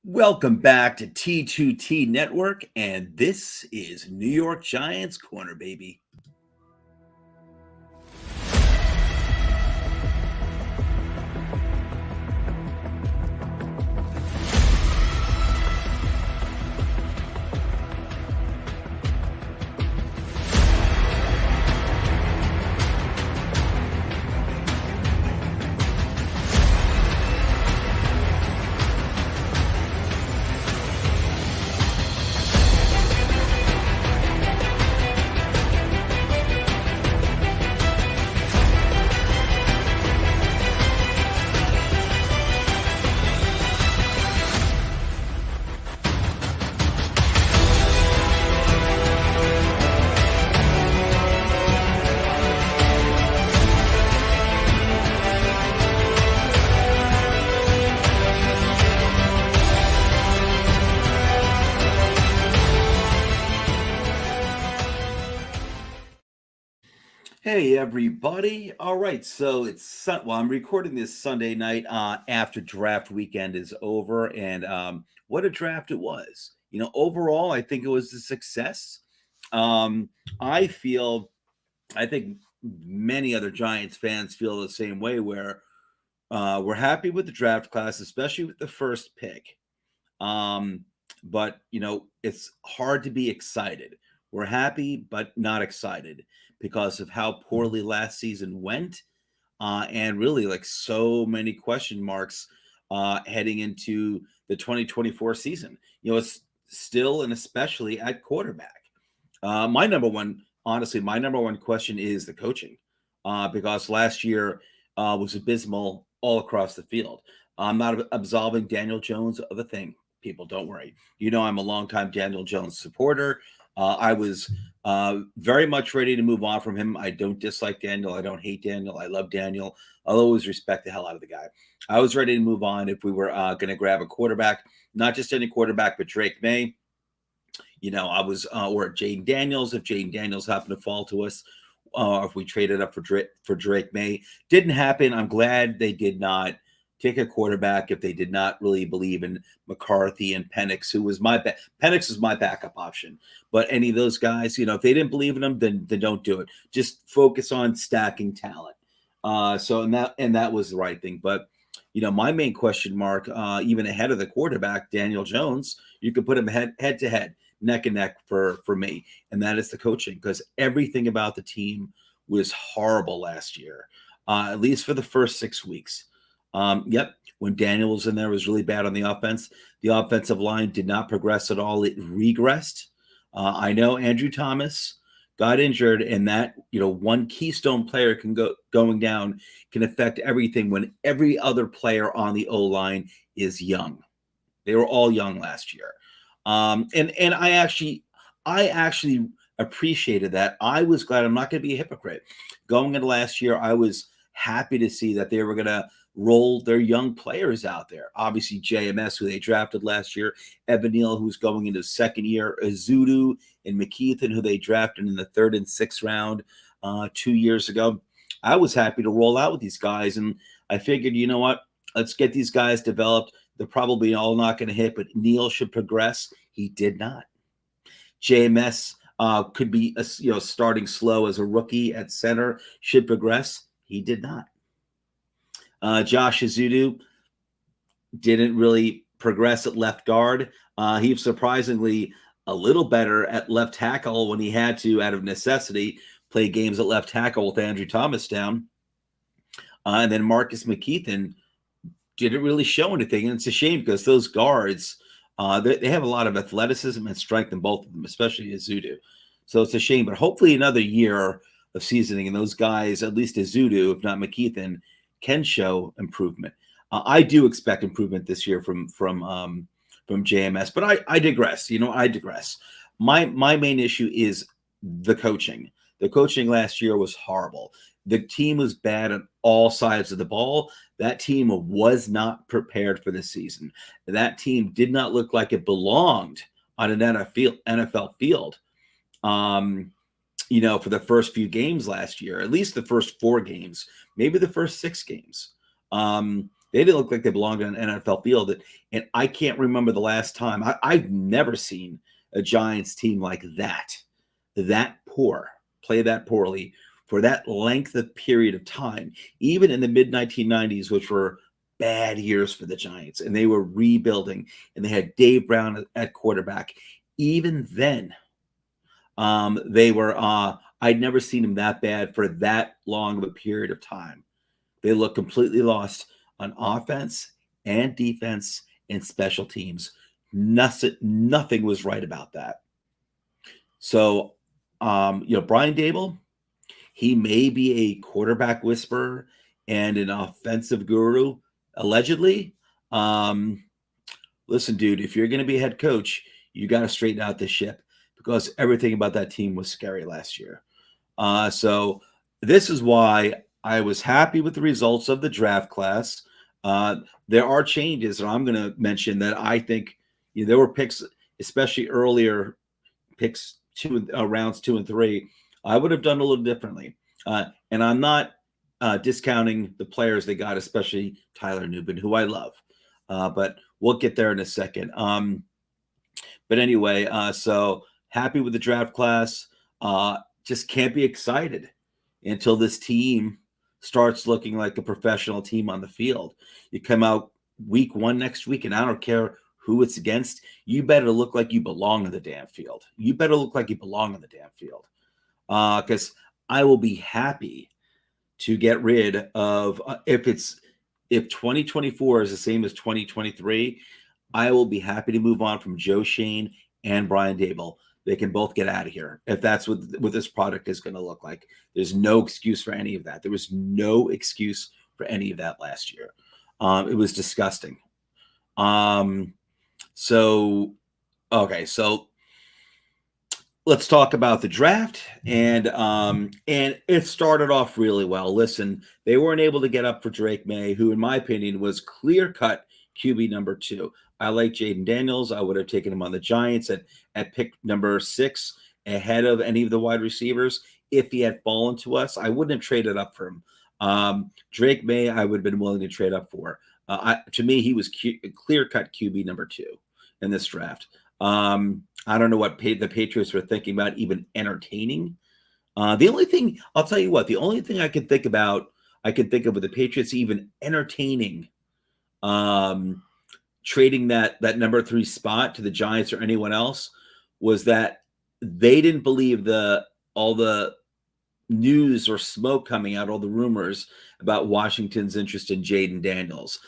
Welcome back to T2T Network, and this is New York Giants Corner, baby. Hey everybody! All right, so I'm recording this Sunday night after draft weekend is over, and what a draft it was. Overall, I think it was a success. Um, I feel, I think many other Giants fans feel the same way. Where we're happy with the draft class, especially with the first pick. Um, but it's hard to be excited. We're happy, but not excited because of how poorly last season went, and really like so many question marks heading into the 2024 season. It's still and especially at quarterback. My number one question is the coaching, because last year was abysmal all across the field. I'm not absolving Daniel Jones of a thing. People, don't worry. I'm a longtime Daniel Jones supporter. I was very much ready to move on from him. I don't dislike Daniel. I don't hate Daniel. I love Daniel. I'll always respect the hell out of the guy. I was ready to move on if we were going to grab a quarterback, not just any quarterback, but Drake May. I was, or Jaden Daniels, if Jaden Daniels happened to fall to us, if we traded up for Drake May. Didn't happen. I'm glad they did not take a quarterback if they did not really believe in McCarthy and Penix, who was Penix was my backup option. But any of those guys, if they didn't believe in them, then don't do it. Just focus on stacking talent. And that was the right thing. But my main question mark, even ahead of the quarterback, Daniel Jones, you could put him head to head, neck and neck for me, and that is the coaching, because everything about the team was horrible last year, at least for the first 6 weeks. Yep, when Daniel was in there, it was really bad on the offense. The offensive line did not progress at all; it regressed. I know Andrew Thomas got injured, and that one keystone player going down can affect everything when every other player on the O line is young. They were all young last year. And I actually appreciated that. I was glad. I'm not going to be a hypocrite. Going into last year, I was happy to see that they were going to roll their young players out there. Obviously, JMS, who they drafted last year, Evan Neal, who's going into second year, Azudu and McKeithen, who they drafted in the 3rd and 6th round 2 years ago. I was happy to roll out with these guys, and I figured, you know what? Let's get these guys developed. They're probably all not going to hit, but Neal should progress. He did not. JMS could be starting slow as a rookie at center, should progress. He did not. Josh Azudu didn't really progress at left guard. He was surprisingly a little better at left tackle when he had to, out of necessity, play games at left tackle with Andrew Thomas down. And then Marcus McKeithen didn't really show anything. And it's a shame because those guards, they have a lot of athleticism and strength in both of them, especially Azudu. So it's a shame. But hopefully another year of seasoning, and those guys, at least Azudu, if not McKeithen, can show improvement. I do expect improvement this year from JMS, but I digress. I digress. My main issue is the coaching. The coaching last year was horrible. The team was bad on all sides of the ball. That team was not prepared for the season. That team did not look like it belonged on an NFL field. For the first few games last year, at least the first 4 games, maybe the first 6 games. They didn't look like they belonged on an NFL field. And I can't remember the last time. I've never seen a Giants team like that poor, play that poorly for that length of period of time, even in the mid 1990s, which were bad years for the Giants, and they were rebuilding, and they had Dave Brown at quarterback. Even then, they were. I'd never seen them that bad for that long of a period of time. They looked completely lost on offense and defense and special teams. Nothing was right about that. So, Brian Dable, he may be a quarterback whisperer and an offensive guru, allegedly. Um, Listen, dude, if you're going to be a head coach, you got to straighten out the ship because everything about that team was scary last year. So this is why I was happy with the results of the draft class. There are changes, and I'm going to mention that I think there were picks, especially earlier picks, rounds 2 and 3. I would have done a little differently, and I'm not discounting the players they got, especially Tyler Nubin, who I love. But we'll get there in a second. But anyway, so happy with the draft class. Just can't be excited until this team starts looking like a professional team on the field. You come out week 1 next week, and I don't care who it's against. You better look like you belong in the damn field. You better look like you belong in the damn field. Because I will be happy to get rid of if 2024 is the same as 2023, I will be happy to move on from Joe Shane and Brian Dable. They can both get out of here if that's what this product is going to look like. There's no excuse for any of that. There was no excuse for any of that last year. It was disgusting. So let's talk about the draft, and it started off really well. Listen, they weren't able to get up for Drake May, who, in my opinion, was clear-cut QB number 2. I like Jaden Daniels. I would have taken him on the Giants at pick number 6 ahead of any of the wide receivers. If he had fallen to us, I wouldn't have traded up for him. Drake May, I would have been willing to trade up for. To me, he was clear-cut QB number 2 in this draft. I don't know what the Patriots were thinking about even entertaining. The only thing, I'll tell you what, the only thing I can think of with the Patriots even entertaining trading that number 3 spot to the Giants or anyone else was that they didn't believe all the news or smoke coming out, all the rumors about Washington's interest in Jaden Daniels.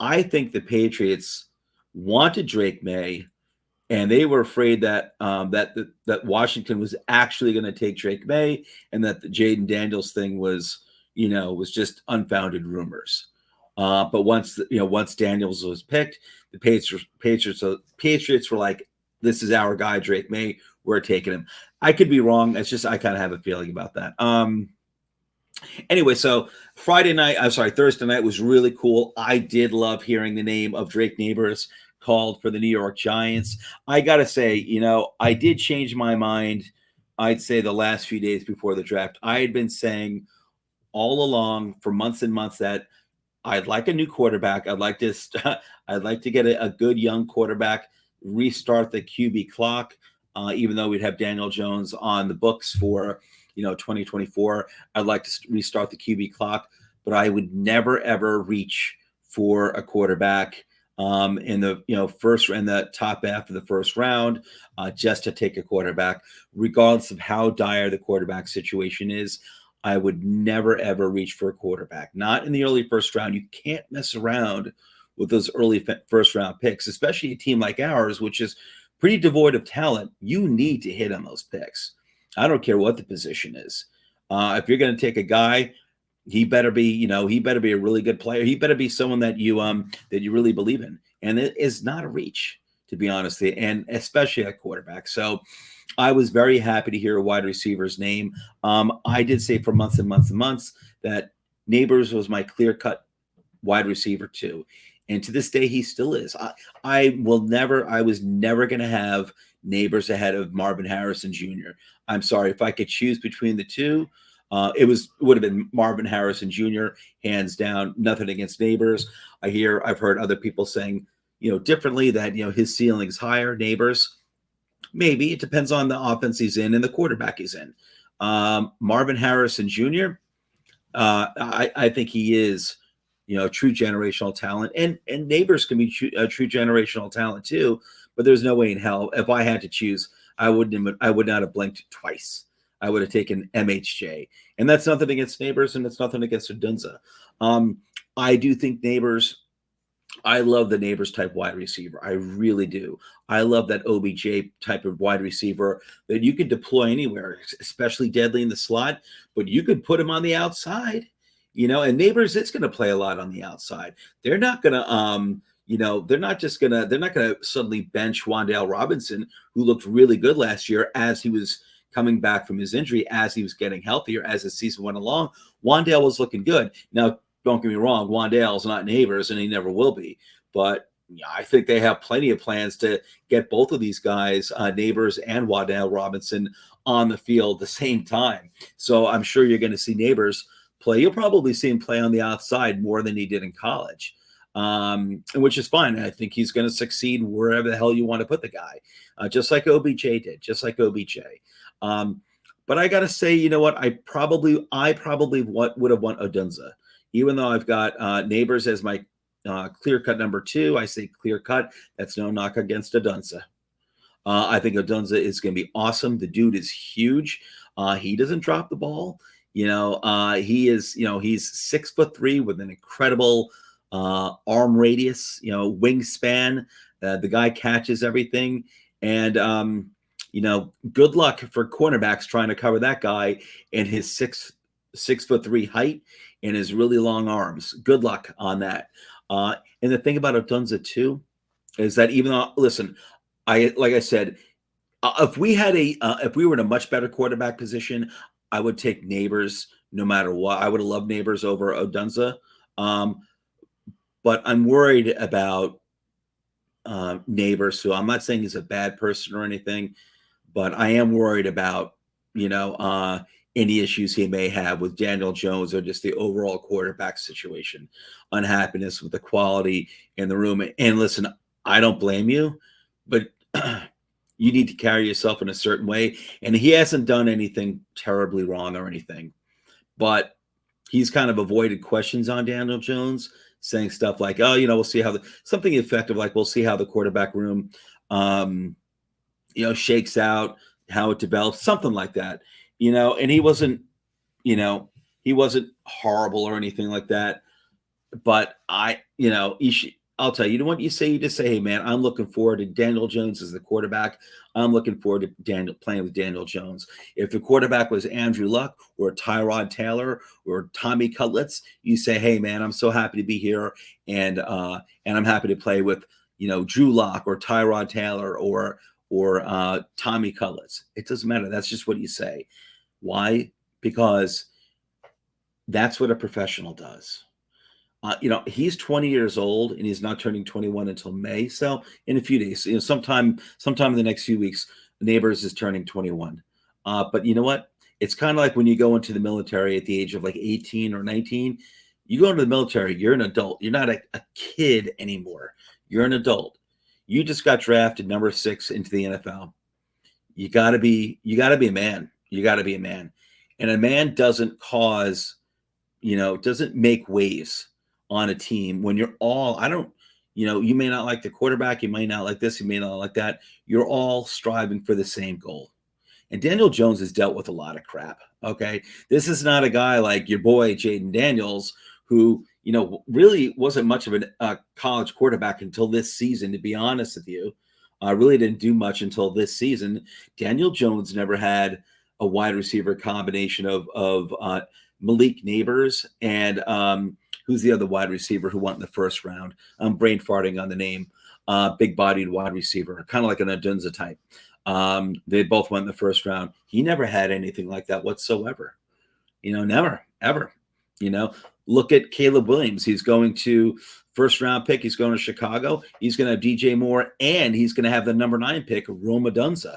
I think the Patriots wanted Drake May, and they were afraid that that Washington was actually going to take Drake May, and that the Jaden Daniels thing was just unfounded rumors. But once Daniels was picked, the Patriots were like, "This is our guy, Drake May. We're taking him." I could be wrong. It's just I kind of have a feeling about that. Anyway, so Thursday night was really cool. I did love hearing the name of Drake Neighbors called for the New York Giants. I got to say, I did change my mind, I'd say, the last few days before the draft. I had been saying all along for months and months that I'd like a new quarterback. I'd like to get a good young quarterback, restart the QB clock, even though we'd have Daniel Jones on the books for 2024. I'd like to restart the QB clock, but I would never ever reach for a quarterback in the top half of the first round, just to take a quarterback, regardless of how dire the quarterback situation is. I would never ever reach for a quarterback, not in the early first round. You can't mess around with those early first round picks, especially a team like ours, which is pretty devoid of talent. You need to hit on those picks. I don't care what the position is. If you're going to take a guy, he better be a really good player. He better be someone that you really believe in. And it is not a reach, to be honest, and especially at quarterback. So I was very happy to hear a wide receiver's name. I did say for months and months and months that Neighbors was my clear-cut wide receiver too. And to this day, he still is. I was never going to have Neighbors ahead of Marvin Harrison Jr. I'm sorry. If I could choose between the two, Would have been Marvin Harrison Jr. hands down. Nothing against Neighbors. I've heard other people saying, differently, that his ceiling's higher. Neighbors, maybe it depends on the offense he's in and the quarterback he's in. Marvin Harrison Jr. I think he is, true generational talent, and Neighbors can be a true generational talent too. But there's no way in hell, if I had to choose, I would not have blinked twice. I would have taken MHJ, and that's nothing against Neighbors, and it's nothing against Odunze. I do think Neighbors. I love the Neighbors type wide receiver. I really do. I love that OBJ type of wide receiver that you can deploy anywhere, especially deadly in the slot, but you could put him on the outside, and Neighbors, it's going to play a lot on the outside. They're not going to, they're not going to suddenly bench Wan'Dale Robinson, who looked really good last year as he was coming back from his injury, as he was getting healthier, as the season went along. Wan'Dale was looking good. Now, don't get me wrong, Wan'Dale's not Neighbors, and he never will be. But I think they have plenty of plans to get both of these guys, Neighbors and Wan'Dale Robinson, on the field at the same time. So I'm sure you're going to see Neighbors play. You'll probably see him play on the outside more than he did in college, which is fine. I think he's going to succeed wherever the hell you want to put the guy, just like OBJ did, just like OBJ. But I got to say, you know what? I probably would have won Odunze. Even though I've got Neighbors as my clear-cut number 2, I say clear-cut. That's no knock against Odunze. I think Odunze is going to be awesome. The dude is huge. He doesn't drop the ball. He is, he's 6'3" with an incredible arm radius, wingspan. The guy catches everything. And, good luck for cornerbacks trying to cover that guy in his 6'3" height and his really long arms. Good luck on that. And the thing about Odunze too is that even though, listen, like I said, if we were in a much better quarterback position, I would take Neighbors no matter what. I would have loved Neighbors over Odunze. But I'm worried about Neighbors. So I'm not saying he's a bad person or anything, but I am worried about, any issues he may have with Daniel Jones or just the overall quarterback situation, unhappiness with the quality in the room. And listen, I don't blame you, but you need to carry yourself in a certain way. And he hasn't done anything terribly wrong or anything, but he's kind of avoided questions on Daniel Jones, saying stuff like, oh, we'll see how something effective, like we'll see how the quarterback room, shakes out, how it develops, something like that. And he wasn't horrible or anything like that. But I'll tell you, what you say, you just say, hey man, I'm looking forward to Daniel Jones as the quarterback. I'm looking forward to playing with Daniel Jones. If the quarterback was Andrew Luck or Tyrod Taylor or Tommy Cutlets, you say, hey man, I'm so happy to be here, and I'm happy to play with Drew Lock or Tyrod Taylor or Tommy Cutlets. It doesn't matter. That's just what you say. Why? Because that's what a professional does. He's 20 years old and he's not turning 21 until May. So in a few days, sometime in the next few weeks, Neighbors is turning 21. But you know what? It's kind of like when you go into the military at the age of like 18 or 19. You go into the military, you're an adult. You're not a kid anymore. You're an adult. You just got drafted number 6 into the NFL. You gotta be a man. You gotta be a man. And a man doesn't make waves on a team when you're all, you may not like the quarterback, you may not like this, you may not like that. You're all striving for the same goal. And Daniel Jones has dealt with a lot of crap. Okay. This is not a guy like your boy, Jaden Daniels, who, really wasn't much of a college quarterback until this season, to be honest with you. Really didn't do much until this season. Daniel Jones never had a wide receiver combination of Malik Neighbors and who's the other wide receiver who went in the first round? I'm brain farting on the name. Big-bodied wide receiver, kind of like an Odunze type. They both went in the first round. He never had anything like that whatsoever. Never, ever. Look at Caleb Williams. He's going to first-round pick. He's going to Chicago. He's going to have DJ Moore, and he's going to have the number 9 pick, Rome Odunze.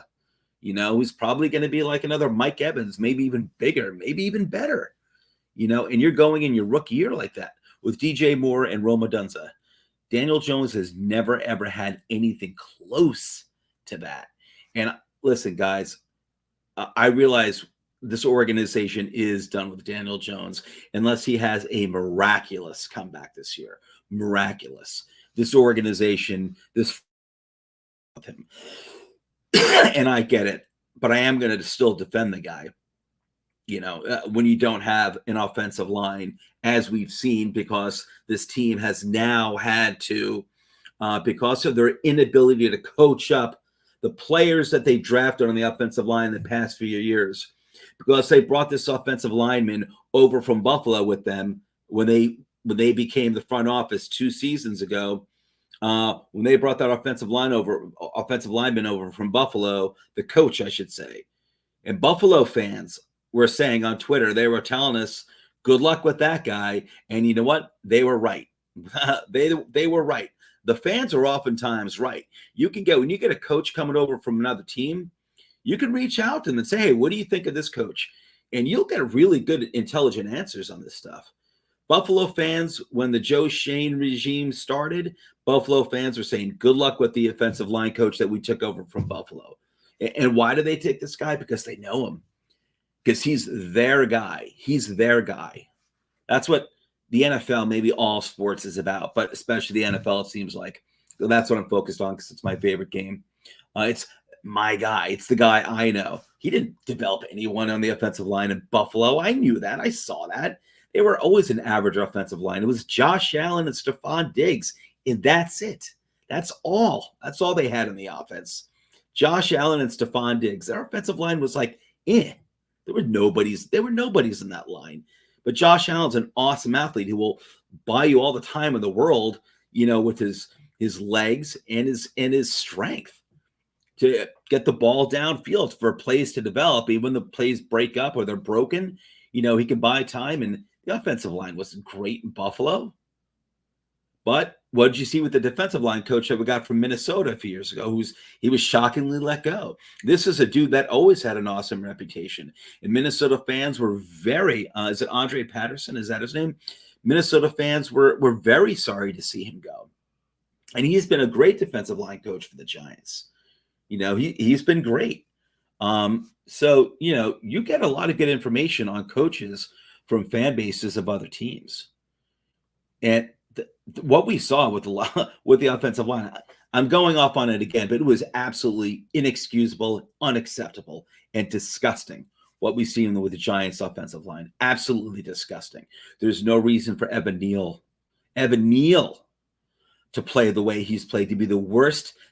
He's probably going to be like another Mike Evans, maybe even bigger, maybe even better. And you're going in your rookie year like that with DJ Moore and Roma Dunza. Daniel Jones has never, ever had anything close to that. And listen, guys, I realize this organization is done with Daniel Jones unless he has a miraculous comeback this year. Miraculous. This organization, this with him. And I get it, but I am going to still defend the guy. When you don't have an offensive line, as we've seen, because this team has now had to, because of their inability to coach up the players that they drafted on the offensive line in the past few years, because they brought this offensive lineman over from Buffalo with them when they became the front office 2 seasons ago. When they brought that offensive lineman over from Buffalo, the coach, I should say, and Buffalo fans were saying on Twitter, they were telling us, good luck with that guy. And you know what? They were right. they were right. The fans are oftentimes right. When you get a coach coming over from another team, you can reach out to them and say, hey, what do you think of this coach? And you'll get really good, intelligent answers on this stuff. Buffalo fans, when the Joe Shane regime started, Buffalo fans were saying, good luck with the offensive line coach that we took over from Buffalo. And why do they take this guy? Because they know him. Because he's their guy. He's their guy. That's what the NFL, maybe all sports, is about, but especially the NFL, it seems like. So that's what I'm focused on because it's my favorite game. It's my guy. It's the guy I know. He didn't develop anyone on the offensive line in Buffalo. I knew that. I saw that. They were always an average offensive line. It was Josh Allen and Stephon Diggs, and that's it. That's all. That's all they had in the offense. Josh Allen and Stephon Diggs. Their offensive line was like, There were nobodies in that line. But Josh Allen's an awesome athlete who will buy you all the time in the world, with his legs and his strength to get the ball downfield for plays to develop. Even when the plays break up or they're broken, he can buy time. And the offensive line wasn't great in Buffalo. But what did you see with the defensive line coach that we got from Minnesota a few years ago? He was shockingly let go. This is a dude that always had an awesome reputation. And Minnesota fans were very, is it Andre Patterson? Is that his name? Minnesota fans were very sorry to see him go. And he's been a great defensive line coach for the Giants. He's been great. So, you get a lot of good information on coaches from fan bases of other teams. And what we saw with the offensive line, I'm going off on it again, but it was absolutely inexcusable, unacceptable, and disgusting what we've seen with the Giants offensive line. Absolutely disgusting. There's no reason for Evan Neal to play the way he's played, to be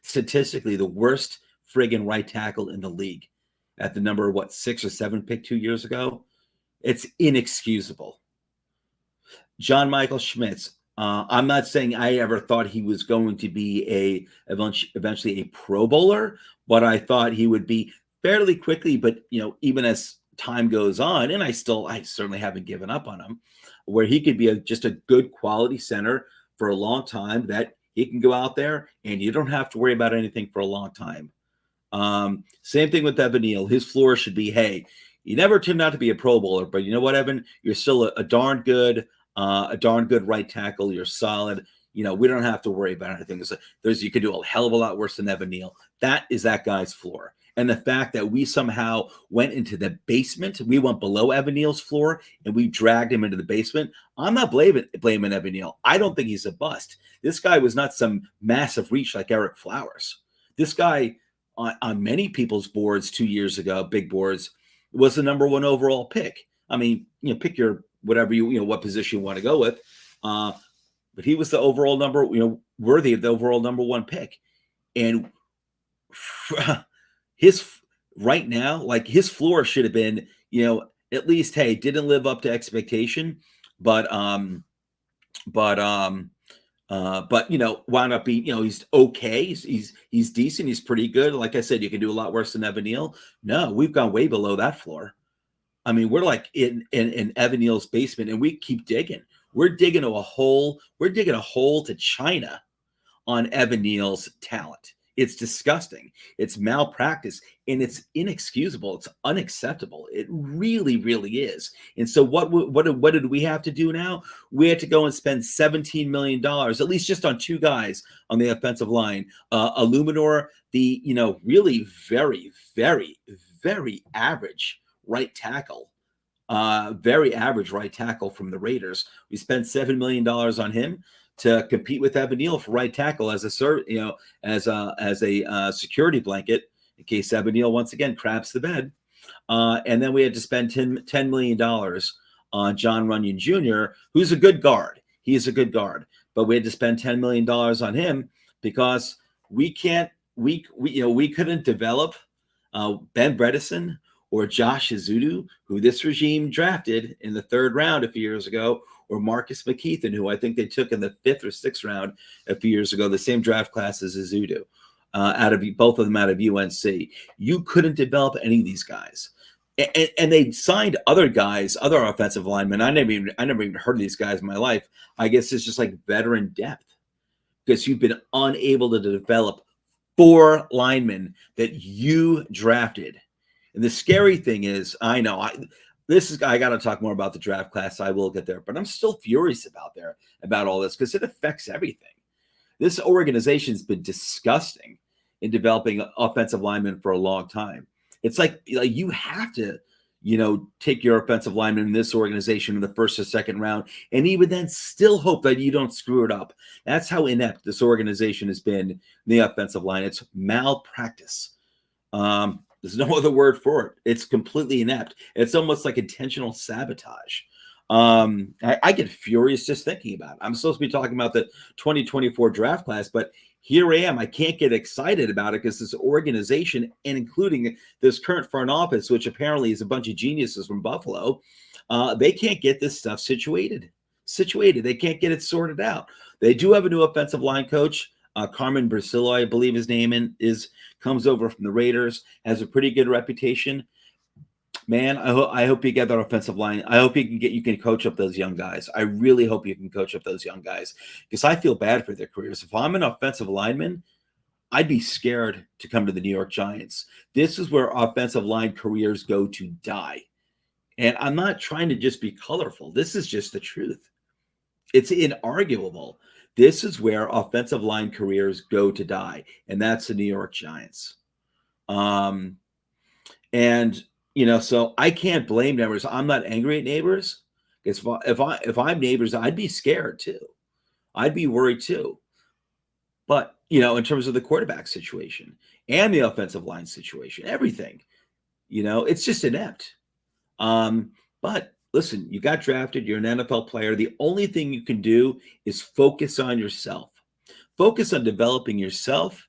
statistically the worst friggin' right tackle in the league at the number, 6 or 7 pick 2 years ago. It's inexcusable. John Michael Schmitz. I'm not saying I ever thought he was going to be eventually a Pro Bowler, but I thought he would be fairly quickly. But even as time goes on, and I certainly haven't given up on him, where he could be just a good quality center for a long time. That he can go out there and you don't have to worry about anything for a long time. Same thing with Evan Neal. His floor should be, hey, you never turned out to be a Pro Bowler, but you know what, Evan, you're still a darn good right tackle. You're solid. We don't have to worry about anything. You could do a hell of a lot worse than Evan Neal. That is that guy's floor. And the fact that we somehow went into the basement, we went below Evan Neal's floor and we dragged him into the basement. I'm not blaming Evan Neal. I don't think he's a bust. This guy was not some massive reach like Eric Flowers. This guy on many people's boards 2 years ago, big boards, was the number 1 overall pick. I mean, pick your whatever what position you want to go with. But he was the overall worthy of the overall number 1 pick. And his right now, like his floor should have been, at least, hey, didn't live up to expectation, but wound up being, he's okay. He's decent. He's pretty good. Like I said, you can do a lot worse than Evan Neal. No, we've gone way below that floor. I mean, we're like in Evan Neal's basement, and we keep digging. We're digging a hole to China on Evan Neal's talent. It's disgusting. It's malpractice, and it's inexcusable. It's unacceptable. It really, really is. And so, what did we have to do now? We had to go and spend $17 million, at least just on two guys on the offensive line. Illuminor, the really very, very, very average right tackle, very average right tackle from the Raiders. We spent $7 million on him to compete with Evan Neal for right tackle as a security blanket in case Evan Neal once again craps the bed. And then we had to spend $10 million on John Runyon Jr., who's a good guard. He is a good guard, but we had to spend $10 million on him because we couldn't develop Ben Bredesen or Josh Azudu, who this regime drafted in the 3rd round a few years ago, or Marcus McKeithen, who I think they took in the 5th or 6th round a few years ago, the same draft class as Azudu, both of them out of UNC. You couldn't develop any of these guys. And they signed other guys, other offensive linemen. I never even heard of these guys in my life. I guess it's just like veteran depth because you've been unable to develop 4 linemen that you drafted. And the scary thing is, I know I got to talk more about the draft class. I will get there, but I'm still furious about all this because it affects everything. This organization's been disgusting in developing offensive linemen for a long time. It's like you have to, take your offensive lineman in this organization in the 1st or 2nd round, and even then still hope that you don't screw it up. That's how inept this organization has been in the offensive line. It's malpractice. There's no other word for it. It's completely inept. It's almost like intentional sabotage. I get furious just thinking about it. I'm supposed to be talking about the 2024 draft class, but here I am. I can't get excited about it because this organization, and including this current front office, which apparently is a bunch of geniuses from Buffalo, they can't get this stuff situated. They can't get it sorted out. They do have a new offensive line coach. Carmen Brasillo, I believe his name comes over from the Raiders, has a pretty good reputation. Man, I hope you get that offensive line. I hope you can coach up those young guys. I really hope you can coach up those young guys because I feel bad for their careers. If I'm an offensive lineman, I'd be scared to come to the New York Giants. This is where offensive line careers go to die. And I'm not trying to just be colorful. This is just the truth. It's inarguable. This is where offensive line careers go to die, and that's the New York Giants. So I can't blame Neighbors. I'm not angry at Neighbors. If I'm Neighbors, I'd be scared too. I'd be worried too. But in terms of the quarterback situation and the offensive line situation, everything, it's just inept. But listen, you got drafted. You're an NFL player. The only thing you can do is focus on yourself. Focus on developing yourself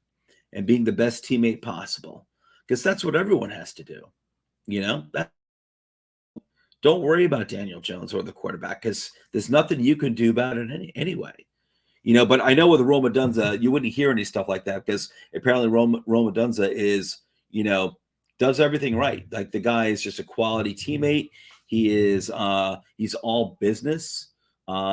and being the best teammate possible, because that's what everyone has to do. Don't worry about Daniel Jones or the quarterback because there's nothing you can do about it anyway. But I know with Rome Odunze, you wouldn't hear any stuff like that because apparently Rome Odunze is, does everything right. Like the guy is just a quality teammate. He is he's all business.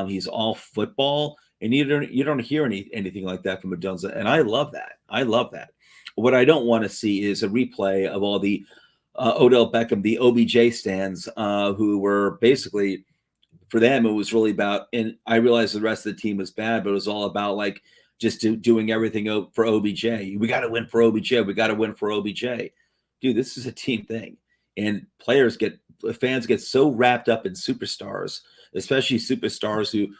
He's all football. And you don't hear anything like that from Odunze. And I love that. What I don't want to see is a replay of all the Odell Beckham, the OBJ stands, who were basically, for them, it was really about, and I realized the rest of the team was bad, but it was all about like just doing everything for OBJ. We got to win for OBJ. We got to win for OBJ. Dude, this is a team thing. And fans get so wrapped up in superstars, especially superstars who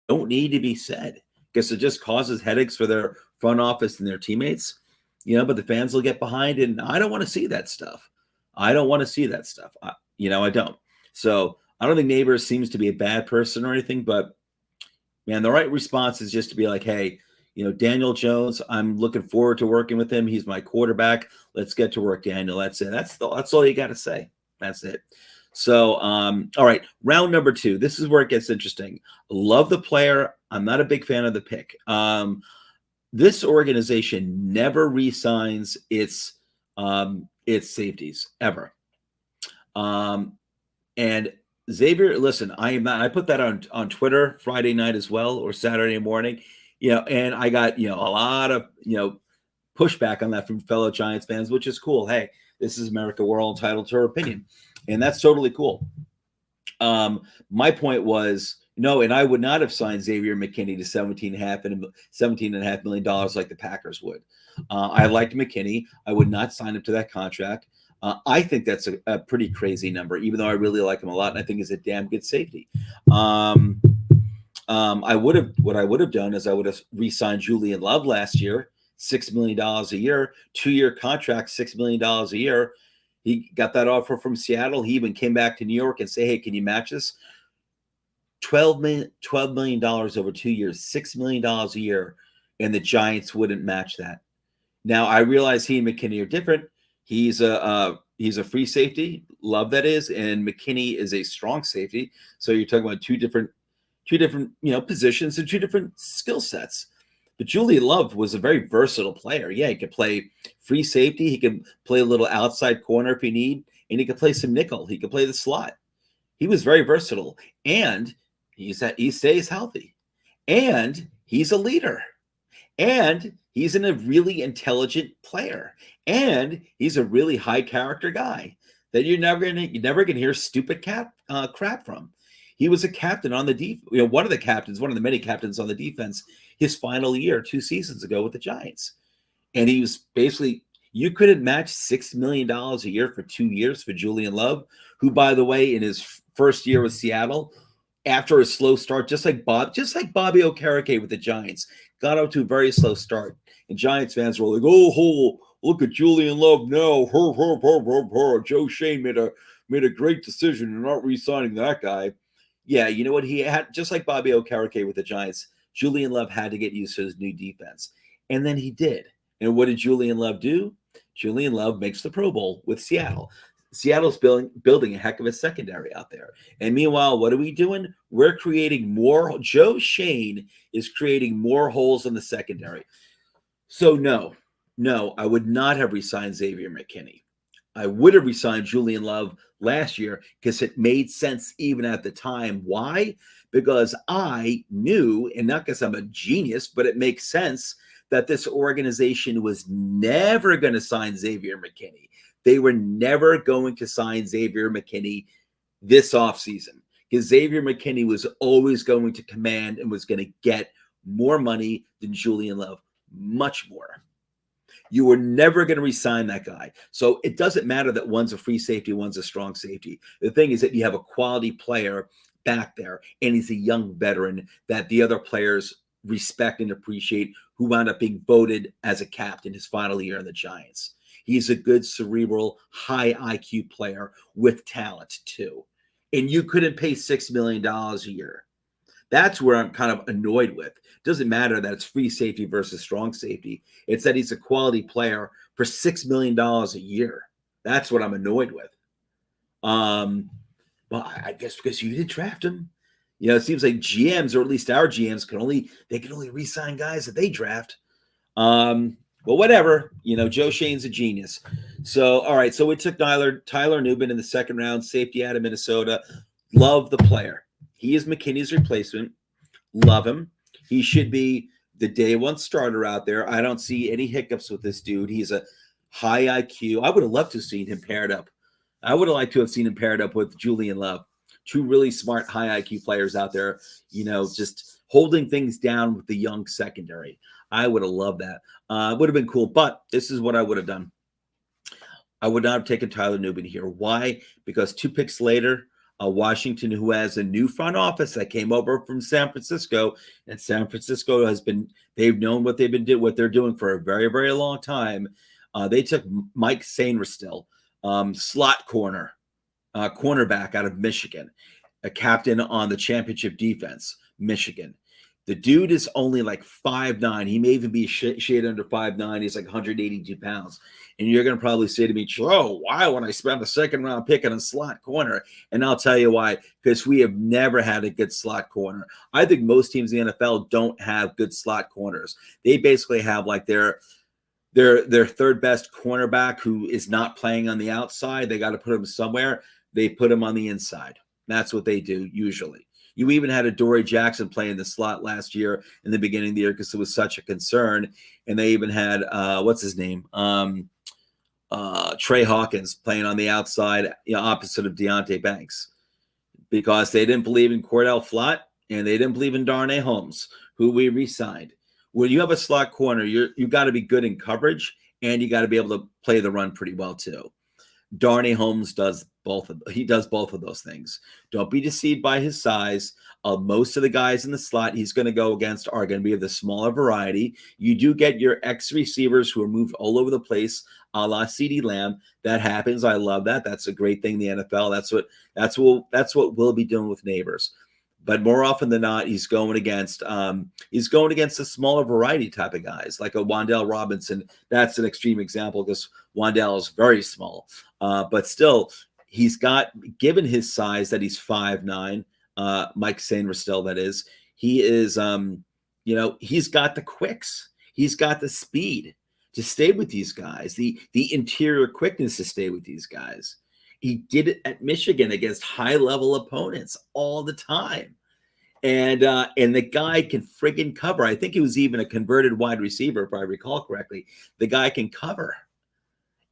don't need to be said because it just causes headaches for their front office and their teammates. But the fans will get behind, and I don't want to see that stuff. I don't. So I don't think Neighbors seems to be a bad person or anything, but man, the right response is just to be like, hey, Daniel Jones, I'm looking forward to working with him. He's my quarterback. Let's get to work, Daniel. That's it. That's all you got to say. That's it. So, all right, round number 2. This is where it gets interesting. Love the player. I'm not a big fan of the pick. This organization never re-signs its safeties ever. And Xavier, listen, I put that on Twitter Friday night as well, or Saturday morning, and I got, a lot of, pushback on that from fellow Giants fans, which is cool. Hey, this is America. We're all entitled to our opinion. And that's totally cool. My point was, no, and I would not have signed Xavier McKinney to $17.5 million like the Packers would. I liked McKinney. I would not sign him to that contract. I think that's a pretty crazy number, even though I really like him a lot, and I think he's a damn good safety. I would have done is I would have re-signed Julian Love last year, $6 million a year, 2-year contract, $6 million a year. He got that offer from Seattle. He even came back to New York and say, hey, can you match this? $12 million over 2 years, $6 million a year, and the Giants wouldn't match that. Now, I realize he and McKinney are different. He's a free safety, Love that is, and McKinney is a strong safety. So you're talking about two different positions and two different skill sets. But Julian Love was a very versatile player. Yeah, he could play free safety. He could play a little outside corner if he need, and he could play some nickel. He could play the slot. He was very versatile, and he stays healthy, and he's a leader, and he's a really intelligent player, and he's a really high character guy that you're never gonna hear stupid crap from. He was a captain on the defense, one of the many captains on the defense his final year 2 seasons ago with the Giants. And he was basically, you couldn't match $6 million a year for 2 years for Julian Love, who, by the way, in his first year with Seattle, after a slow start, just like Bobby Okereke with the Giants, got out to a very slow start. And Giants fans were like, oh, look at Julian Love now. Joe Shane made a great decision in not re-signing that guy. Yeah, you know what? He had, just like Bobby Okereke with the Giants, Julian Love had to get used to his new defense. And then he did. And what did Julian Love do? Julian Love makes the Pro Bowl with Seattle. Seattle's building a heck of a secondary out there. And meanwhile, what are we doing? We're creating more. Joe Shane is creating more holes in the secondary. So no, I would not have re-signed Xavier McKinney. I would have re-signed Julian Love last year because it made sense even at the time. Why? Because I knew, and not because I'm a genius, but it makes sense that this organization was never going to sign Xavier McKinney. They were never going to sign Xavier McKinney this offseason because Xavier McKinney was always going to command and was going to get more money than Julian Love, much more. You were never going to re-sign that guy. So it doesn't matter that one's a free safety, one's a strong safety. The thing is that you have a quality player back there, and he's a young veteran that the other players respect and appreciate, who wound up being voted as a captain his final year in the Giants. He's a good, cerebral, high IQ player with talent too. And you couldn't pay $6 million a year. That's where I'm kind of annoyed with. It doesn't matter that it's free safety versus strong safety. It's that he's a quality player for $6 million a year. That's what I'm annoyed with. Well, I guess because you didn't draft him. It seems like GMs, or at least our GMs, can only re-sign guys that they draft. Well, whatever. Joe Shane's a genius. So, all right. So we took Tyler Newman in the second round, safety out of Minnesota. Love the player. He is McKinney's replacement. Love him. He should be the day one starter out there. I don't see any hiccups with this dude. He's a high IQ. I would have loved to have seen him paired up. I would have liked to have seen him paired up with Julian Love. 2 really smart, high IQ players out there, just holding things down with the young secondary. I would have loved that. It would have been cool, but this is what I would have done. I would not have taken Tyler Newman here. Why? Because 2 picks later, Washington, who has a new front office that came over from San Francisco, and San Francisco they've known what they're doing for a very, very long time. They took Mike Sainristil, slot cornerback out of Michigan, a captain on the championship defense, Michigan. The dude is only like 5'9". He may even be a shade under 5'9". He's like 182 pounds. And you're going to probably say to me, Joe, why would I spend a second round pick on a slot corner? And I'll tell you why, because we have never had a good slot corner. I think most teams in the NFL don't have good slot corners. They basically have like their third best cornerback who is not playing on the outside. They got to put him somewhere. They put him on the inside. That's what they do usually. You even had a Dory Jackson play in the slot last year in the beginning of the year because it was such a concern. And they even had what's his name? Trey Hawkins playing on the outside, opposite of Deontay Banks, because they didn't believe in Cordell Flott and they didn't believe in Darnay Holmes, who we re-signed. When you have a slot corner, you've got to be good in coverage and you got to be able to play the run pretty well too. Darnay Holmes does both of those things. Don't be deceived by his size. Most of the guys in the slot he's going to go against are going to be of the smaller variety. You do get your X receivers who are moved all over the place, a la CeeDee Lamb. That happens. I love that. That's a great thing in the NFL. That's what we'll be doing with Neighbors. But more often than not, he's going against a smaller variety type of guys, like a Wan'Dale Robinson. That's an extreme example because Wan'Dale is very small. But still, he's got, given his size that he's 5'9", Mike Sainristil, that is, he is, he's got the quicks. He's got the speed to stay with these guys, the interior quickness to stay with these guys. He did it at Michigan against high-level opponents all the time. And the guy can friggin' cover. I think he was even a converted wide receiver, if I recall correctly. The guy can cover.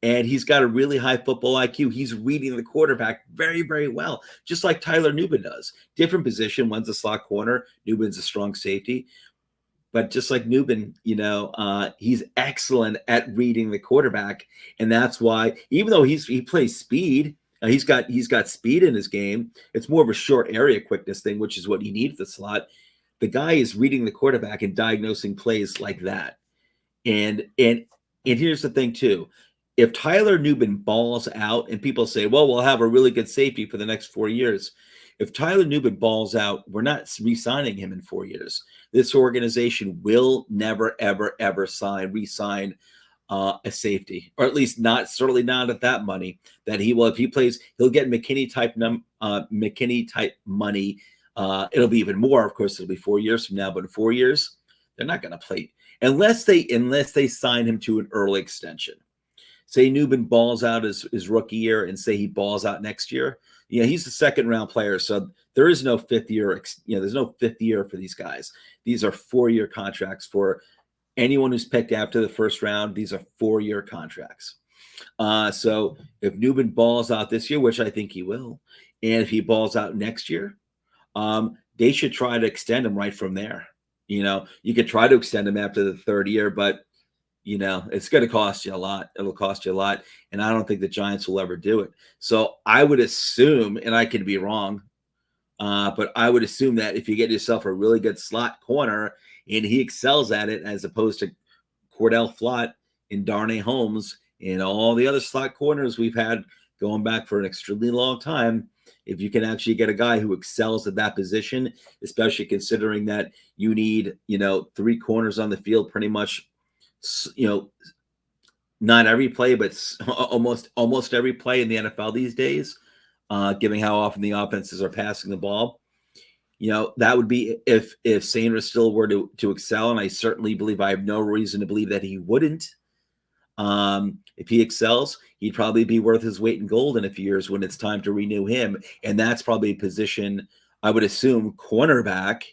And he's got a really high football IQ. He's reading the quarterback very, very well, just like Tyler Nubin does. Different position. One's a slot corner. Nubin's a strong safety. But just like Nubin, he's excellent at reading the quarterback. And that's why, even though he plays speed, he's got speed in his game. It's more of a short area quickness thing, which is what you need at the slot. The guy is reading the quarterback and diagnosing plays like that. And here's the thing too. If Tyler Nubin balls out, and people say, well, we'll have a really good safety for the next 4 years. If Tyler Nubin balls out, we're not re-signing him in 4 years. This organization will never, ever, ever re-sign a safety, or at least certainly not at that money that he will. If he plays, he'll get McKinney type money. It'll be even more, of course. It'll be 4 years from now, but in 4 years, they're not going to play unless they sign him to an early extension. Say Nubin balls out his rookie year, and say he balls out next year. He's a second round player, so there is no fifth year. There's no fifth year for these guys. These are 4-year contracts for anyone who's picked after the first round. These are 4-year contracts. So if Nubin balls out this year, which I think he will, and if he balls out next year, they should try to extend him right from there. You could try to extend him after the third year, but it's going to cost you a lot. It'll cost you a lot. And I don't think the Giants will ever do it. So I would assume, and I could be wrong, but I would assume that if you get yourself a really good slot corner and he excels at it, as opposed to Cordell Flott and Darnay Holmes and all the other slot corners we've had going back for an extremely long time, if you can actually get a guy who excels at that position, especially considering that you need, 3 corners on the field pretty much, not every play, but almost every play in the NFL these days, given how often the offenses are passing the ball. That would be if Sainristil were to excel, and I certainly believe, I have no reason to believe that he wouldn't. If he excels, he'd probably be worth his weight in gold in a few years when it's time to renew him. And that's probably a position, I would assume, cornerback,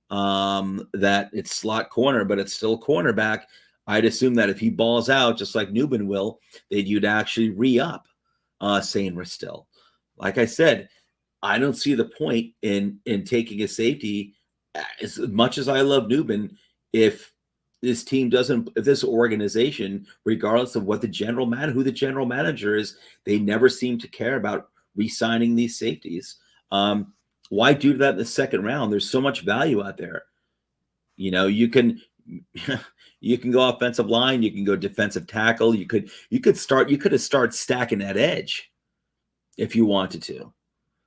that it's slot corner, but it's still cornerback. I'd assume that if he balls out, just like Nubin will, that you'd actually re-up Sainristil. Like I said, I don't see the point in taking a safety. As much as I love Nubin, if this organization, regardless of who the general manager is, they never seem to care about re-signing these safeties. Why do that in the second round? There's so much value out there. You can go offensive line, you can go defensive tackle, you could have started stacking that edge if you wanted to.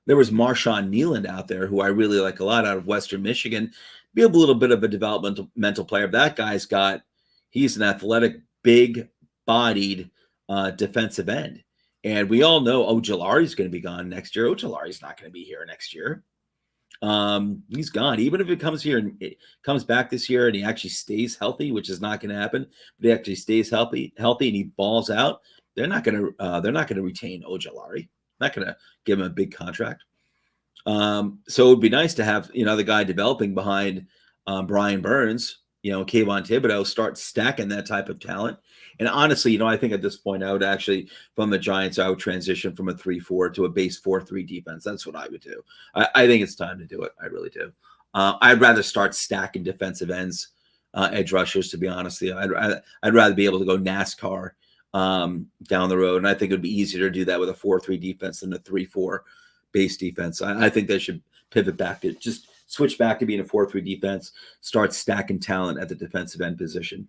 There was Marshawn Nealand out there, who I really like a lot, out of Western Michigan. Be a little bit of a developmental player. That guy's he's an athletic, big-bodied defensive end. And we all know Ojulari's going to be gone next year. Ojulari's not going to be here next year. He's gone. Even if it comes back this year and he actually stays healthy, which is not going to happen, but he actually stays healthy and he balls out, they're not going to retain Ojulari. Not going to give him a big contract. So it would be nice to have, the guy developing behind Brian Burns, Kayvon Thibodeau, start stacking that type of talent. And honestly, I think at this point, I would actually, from the Giants, I would transition from a 3-4 to a base 4-3 defense. That's what I would do. I think it's time to do it. I really do. I'd rather start stacking defensive ends, edge rushers, to be honest with you. I'd rather be able to go NASCAR down the road. And I think it would be easier to do that with a 4-3 defense than a 3-4 base defense. I think they should pivot back to just switch back to being a 4-3 defense, start stacking talent at the defensive end position.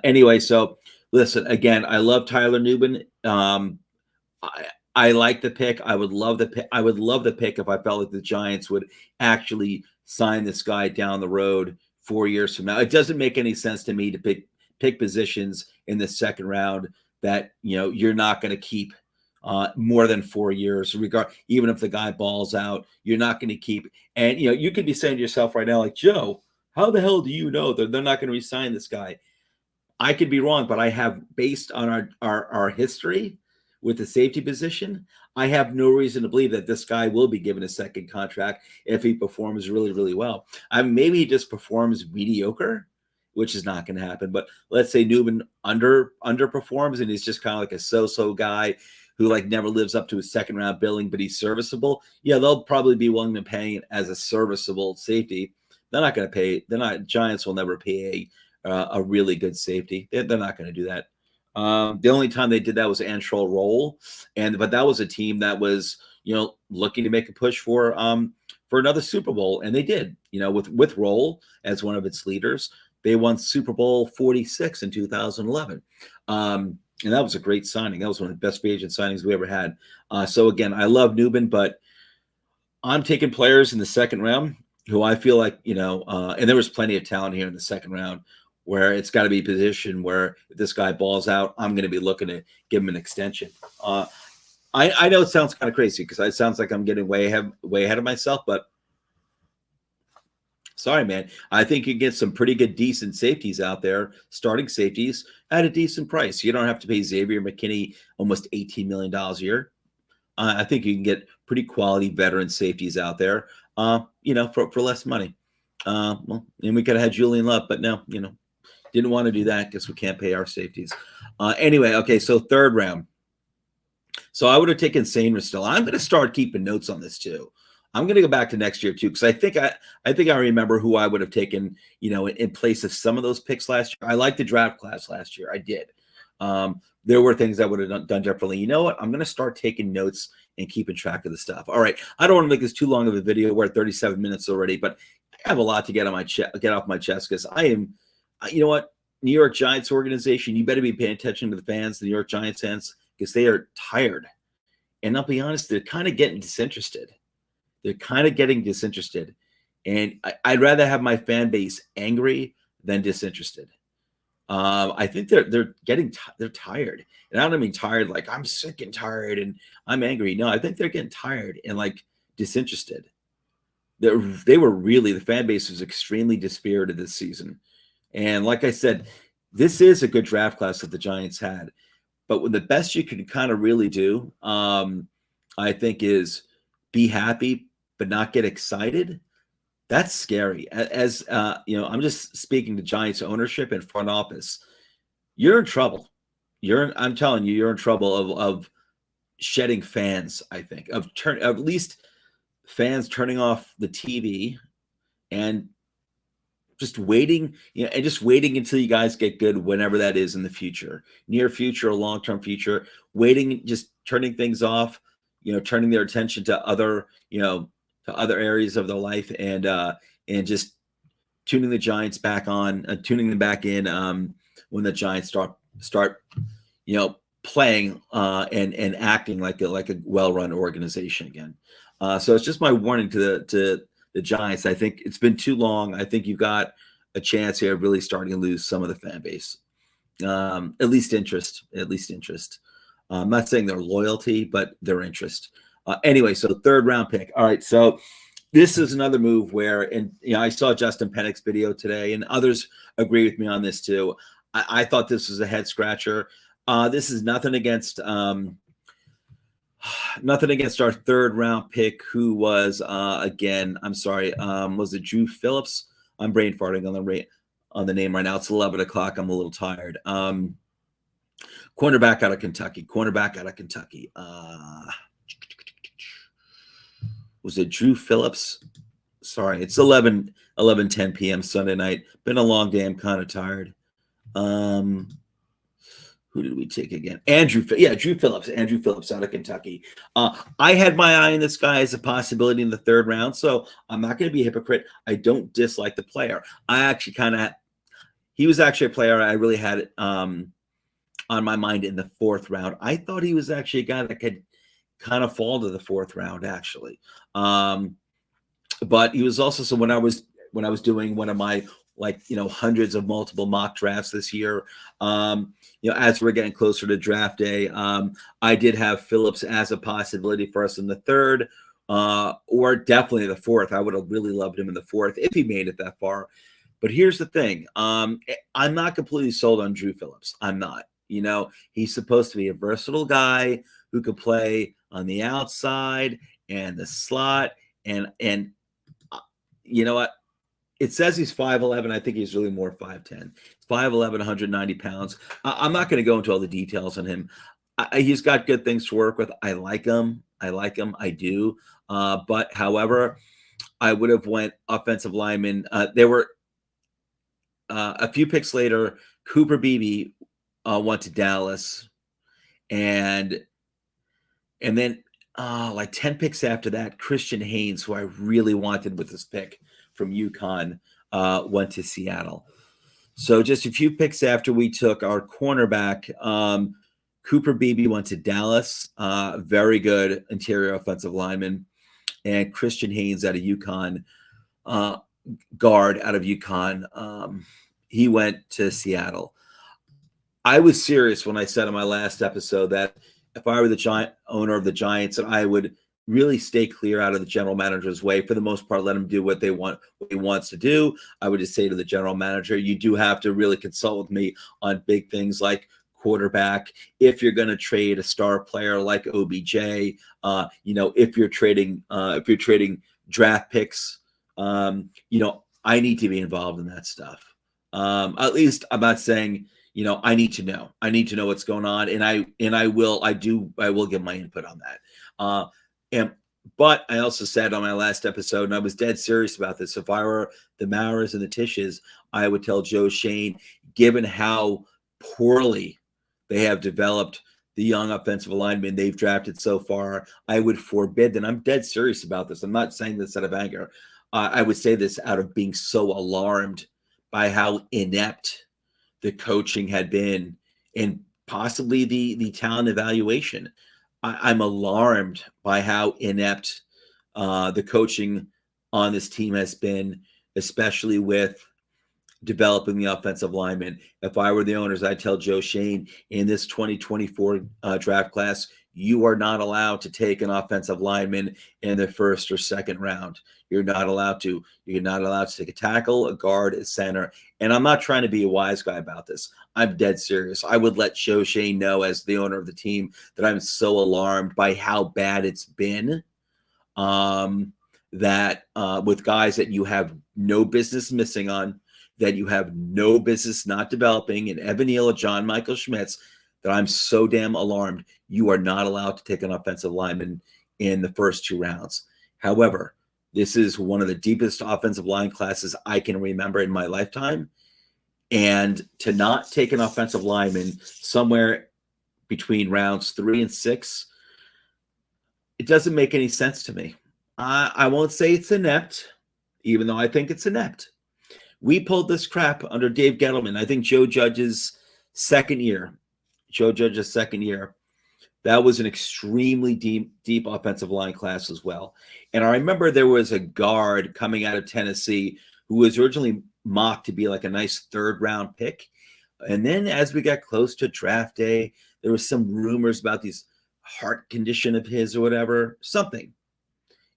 Anyway, so listen, again, I love Tyler Nubin. I like the pick. I would love the pick. I would love the pick if I felt like the Giants would actually sign this guy down the road 4 years from now. It doesn't make any sense to me to pick positions in the second round that you're not going to keep more than 4 years. Even if the guy balls out, you're not going to keep. And you could be saying to yourself right now, like, Joe, how the hell do you know that they're not going to re-sign this guy? I could be wrong, but I have, based on our history with the safety position, I have no reason to believe that this guy will be given a second contract if he performs really, really well. Maybe he just performs mediocre, which is not going to happen. But let's say Newman underperforms and he's just kind of like a so-so guy who never lives up to his second round billing, but he's serviceable. Yeah, they'll probably be willing to pay as a serviceable safety. They're not going to pay. Giants will never pay a really good safety. They're not going to do that. The only time they did that was Antrell Roll, but that was a team that was looking to make a push for another Super Bowl, and they did. With Roll as one of its leaders, they won Super Bowl 46 in 2011. And that was a great signing. That was one of the best free agent signings we ever had. So again, I love Nubin, but I'm taking players in the second round who I feel like, and there was plenty of talent here in the second round where it's got to be a position where if this guy balls out, I'm going to be looking to give him an extension. I know it sounds kind of crazy because it sounds like I'm getting way ahead of myself, but sorry, man. I think you get some pretty good, decent safeties out there, starting safeties at a decent price. You don't have to pay Xavier McKinney almost $18 million a year. I think you can get pretty quality veteran safeties out there, for less money. And we could have had Julian Love, but no, didn't want to do that because we can't pay our safeties. Anyway, okay, so third round. So I would have taken Sainer still. I'm going to start keeping notes on this too. I'm going to go back to next year too, because I think I remember who I would have taken, in place of some of those picks last year. I liked the draft class last year. I did. There were things I would have done differently. You know what? I'm going to start taking notes and keeping track of the stuff. All right. I don't want to make this too long of a video. We're at 37 minutes already, but I have a lot to get off my chest because I am, you know what? New York Giants organization, you better be paying attention to the fans, the New York Giants fans, because they are tired. And I'll be honest, they're kind of getting disinterested. And I'd rather have my fan base angry than disinterested. I think they're tired, and I don't mean tired like I'm sick and tired and I'm angry. No, I think they're getting tired and disinterested. The fan base was extremely dispirited this season, and like I said, this is a good draft class that the Giants had. But when the best you can kind of really do, I think, is be happy but not get excited. That's scary. As I'm just speaking to Giants ownership and front office. You're in trouble. I'm telling you, you're in trouble of shedding fans. I think of at least fans turning off the TV and just waiting, until you guys get good, whenever that is in the future, near future or long-term future. Waiting, just turning things off. Turning their attention to other areas of their life and just tuning the Giants back on, tuning them back in when the Giants start playing and acting like a well-run organization again. So it's just my warning to the Giants. I think it's been too long. I think you've got a chance here of really starting to lose some of the fan base, at least interest. I'm not saying their loyalty, but their interest. Anyway, so third round pick. All right, so this is another move where, and I saw Justin Pennick's video today, and others agree with me on this too. I thought this was a head scratcher. This is nothing against Nothing against our third round pick, who was again, I'm sorry, was it Drew Phillips? I'm brain farting on the name right now. It's 11 o'clock. I'm a little tired. Cornerback out of Kentucky. Was it Drew Phillips? Sorry, it's 10 p.m. Sunday night. Been a long day. I'm kind of tired. Who did we take again? Drew Phillips. Andrew Phillips out of Kentucky. I had my eye on this guy as a possibility in the third round, so I'm not going to be a hypocrite. I don't dislike the player. He was actually a player I really had on my mind in the fourth round. I thought he was actually a guy that could kind of fall to the fourth round, actually. But he was also when I was doing one of my hundreds of multiple mock drafts this year, as we're getting closer to draft day, I did have Phillips as a possibility for us in the third, or definitely the fourth. I would have really loved him in the fourth if he made it that far. But here's the thing. I'm not completely sold on Drew Phillips. I'm not. He's supposed to be a versatile guy who could play on the outside and the slot. And you know what? It says he's 5'11". I think he's really more 5'10". 5'11", 190 pounds. I'm not going to go into all the details on him. He's got good things to work with. I like him. I do. But however, I would have went offensive lineman. There were a few picks later. Cooper Beebe went to Dallas, and then like 10 picks after that, Christian Haynes, who I really wanted with this pick from UConn, went to Seattle. So just a few picks after we took our cornerback, Cooper Beebe went to Dallas, very good interior offensive lineman, and Christian Haynes out of UConn, guard out of UConn, he went to Seattle. I was serious when I said on my last episode that if I were the owner of the Giants, that I would really stay clear out of the general manager's way. For the most part, let him do what he wants to do. I would just say to the general manager, you do have to really consult with me on big things like quarterback. If you're going to trade a star player like OBJ, if you're trading draft picks, I need to be involved in that stuff. At least I'm not saying, I need to know. I need to know what's going on, and I will give my input on that. But I also said on my last episode, and I was dead serious about this, if I were the Mauers and the Tisches, I would tell Joe Schoen, given how poorly they have developed the young offensive linemen they've drafted so far, I would forbid them. I'm dead serious about this. I'm not saying this out of anger. I would say this out of being so alarmed by how inept the coaching had been and possibly the talent evaluation. I'm alarmed by how inept the coaching on this team has been, especially with developing the offensive linemen. If I were the owners, I'd tell Joe Schoen, in this 2024 draft class, you are not allowed to take an offensive lineman in the first or second round. You're not allowed to. You're not allowed to take a tackle, a guard, a center. And I'm not trying to be a wise guy about this. I'm dead serious. I would let Joe Schoen know, as the owner of the team, that I'm so alarmed by how bad it's been. That with guys that you have no business missing on, that you have no business not developing, and Evan Neal or John Michael Schmitz, that I'm so damn alarmed. You are not allowed to take an offensive lineman in the first two rounds. However, this is one of the deepest offensive line classes I can remember in my lifetime. And to not take an offensive lineman somewhere between rounds 3 and 6, it doesn't make any sense to me. I won't say it's inept, even though I think it's inept. We pulled this crap under Dave Gettleman. I think Joe Judge's second year. That was an extremely deep offensive line class as well. And I remember there was a guard coming out of Tennessee who was originally mocked to be like a nice third-round pick. And then as we got close to draft day, there was some rumors about these heart condition of his or whatever, something.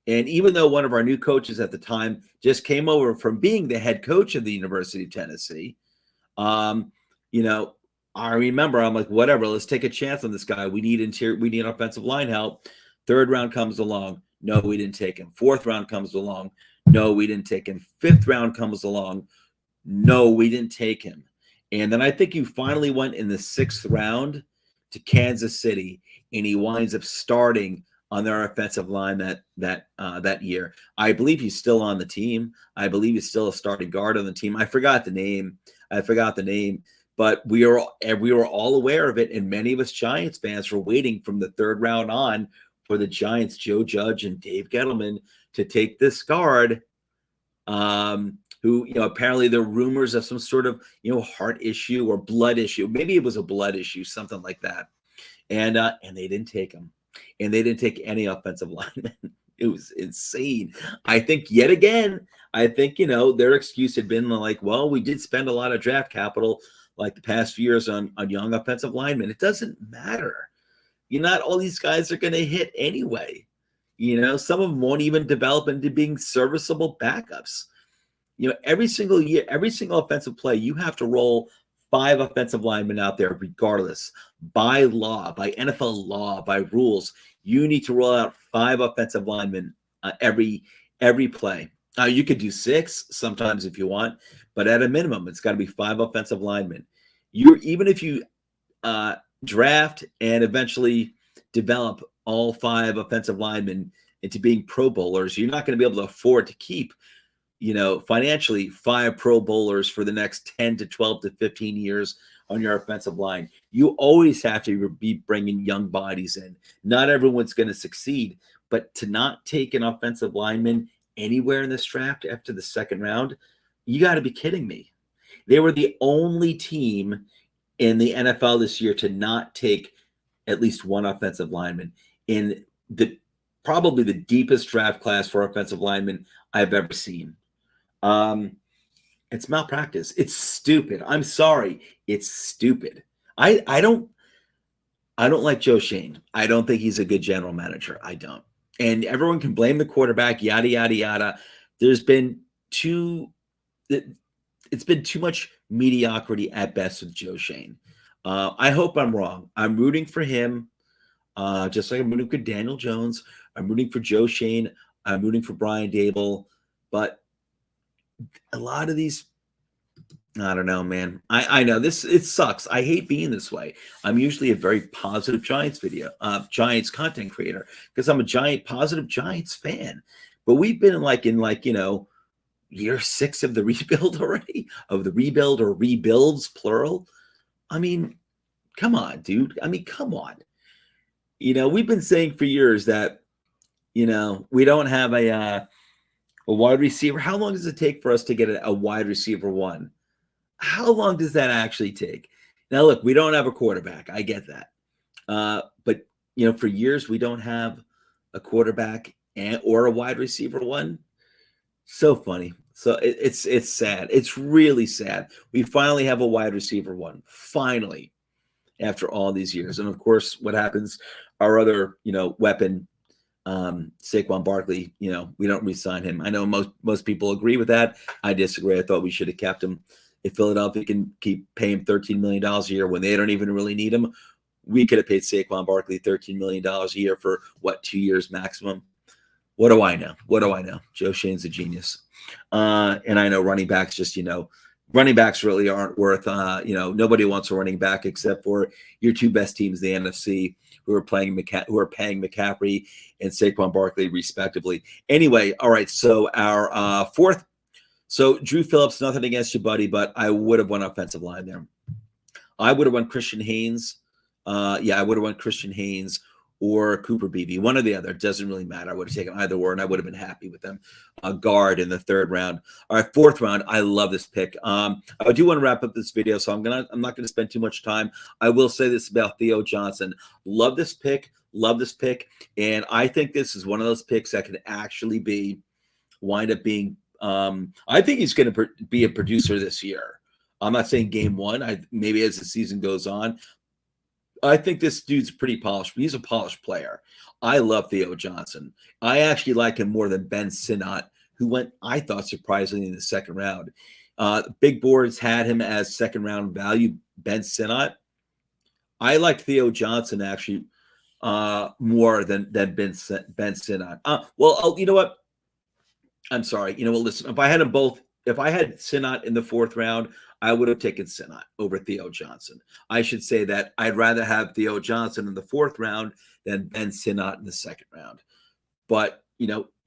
And even though one of our new coaches at the time just came over from being the head coach of the University of Tennessee, I remember I'm like, whatever, let's take a chance on this guy. We need offensive line help. Third round comes along. No, we didn't take him. Fourth round comes along. No, we didn't take him. Fifth round comes along. No, we didn't take him. And then I think you finally went in the sixth round to Kansas City, and he winds up starting on their offensive line that year. I believe he's still on the team. I believe he's still a starting guard on the team. I forgot the name. But we were all aware of it, and many of us Giants fans were waiting from the third round on for the Giants, Joe Judge and Dave Gettleman, to take this guard. Who, apparently there are rumors of some sort of, heart issue or blood issue. Maybe it was a blood issue, something like that. And they didn't take him. And they didn't take any offensive linemen. It was insane. I think yet again, their excuse had been like, well, we did spend a lot of draft capital like the past few years on young offensive linemen. It doesn't matter. Not all these guys are going to hit anyway. Some of them won't even develop into being serviceable backups. Every single year, every single offensive play, you have to roll 5 offensive linemen out there, regardless. By law, by NFL law, by rules, you need to roll out 5 offensive linemen every play. You could do 6 sometimes if you want, but at a minimum, it's got to be 5 offensive linemen. Even if you draft and eventually develop all 5 offensive linemen into being Pro Bowlers, you're not going to be able to afford to keep financially 5 Pro Bowlers for the next 10 to 12 to 15 years on your offensive line. You always have to be bringing young bodies in. Not everyone's going to succeed, but to not take an offensive lineman anywhere in this draft after the second round, you got to be kidding me. They were the only team in the NFL this year to not take at least one offensive lineman in probably the deepest draft class for offensive linemen I've ever seen. It's malpractice. It's stupid. I'm sorry. It's stupid. I don't like Joe Schoen. I don't think he's a good general manager. I don't. And everyone can blame the quarterback, yada, yada, yada. It's been too much mediocrity at best with Joe Schoen. I hope I'm wrong. I'm rooting for him, just like I'm rooting for Daniel Jones. I'm rooting for Joe Schoen. I'm rooting for Brian Daboll. But a lot of these, I don't know, man. I know it sucks. I hate being this way. I'm usually a very positive Giants Giants content creator because I'm a positive Giants fan. But we've been in year 6 of the rebuild already, of the rebuild or rebuilds, plural. I mean, come on, dude. Come on. We've been saying for years that, we don't have a wide receiver. How long does it take for us to get a wide receiver 1? How long does that actually take? Now, look, we don't have a quarterback. I get that. But, for years, we don't have a quarterback or a wide receiver 1. So funny. So it's sad. It's really sad. We finally have a wide receiver 1. Finally, after all these years. And, of course, what happens, our other, weapon, Saquon Barkley, we don't re-sign him. I know most people agree with that. I disagree. I thought we should have kept him. If Philadelphia can keep paying $13 million a year when they don't even really need him, we could have paid Saquon Barkley $13 million a year for 2 years maximum. What do I know? Joe Schoen's a genius. And I know running backs running backs really aren't worth, nobody wants a running back except for your 2 best teams, the NFC, who are paying McCaffrey and Saquon Barkley respectively. Anyway, all right. So our fourth. So Drew Phillips, nothing against you, buddy, but I would have won offensive line there. I would have won Christian Haynes. I would have won Christian Haynes or Cooper Beebe. One or the other. It doesn't really matter. I would have taken either or, and I would have been happy with them. Guard in the 3rd round. All right, 4th round. I love this pick. I do want to wrap up this video, so I'm not gonna spend too much time. I will say this about Theo Johnson. Love this pick. And I think this is one of those picks that could actually wind up being. I think he's going to be a producer this year. I'm not saying game 1. Maybe as the season goes on. I think this dude's pretty polished. He's a polished player. I love Theo Johnson. I actually like him more than Ben Sinnott, who went, I thought, surprisingly in the 2nd round. Big boards had him as 2nd round value, Ben Sinnott. I like Theo Johnson actually more than Ben Sinnott. Well, you know what? I'm sorry. You know what? Listen, if I had them both, if I had Sinnott in the fourth round, I would have taken Sinnott over Theo Johnson. I should say that I'd rather have Theo Johnson in the fourth round than Ben Sinnott in the second round. But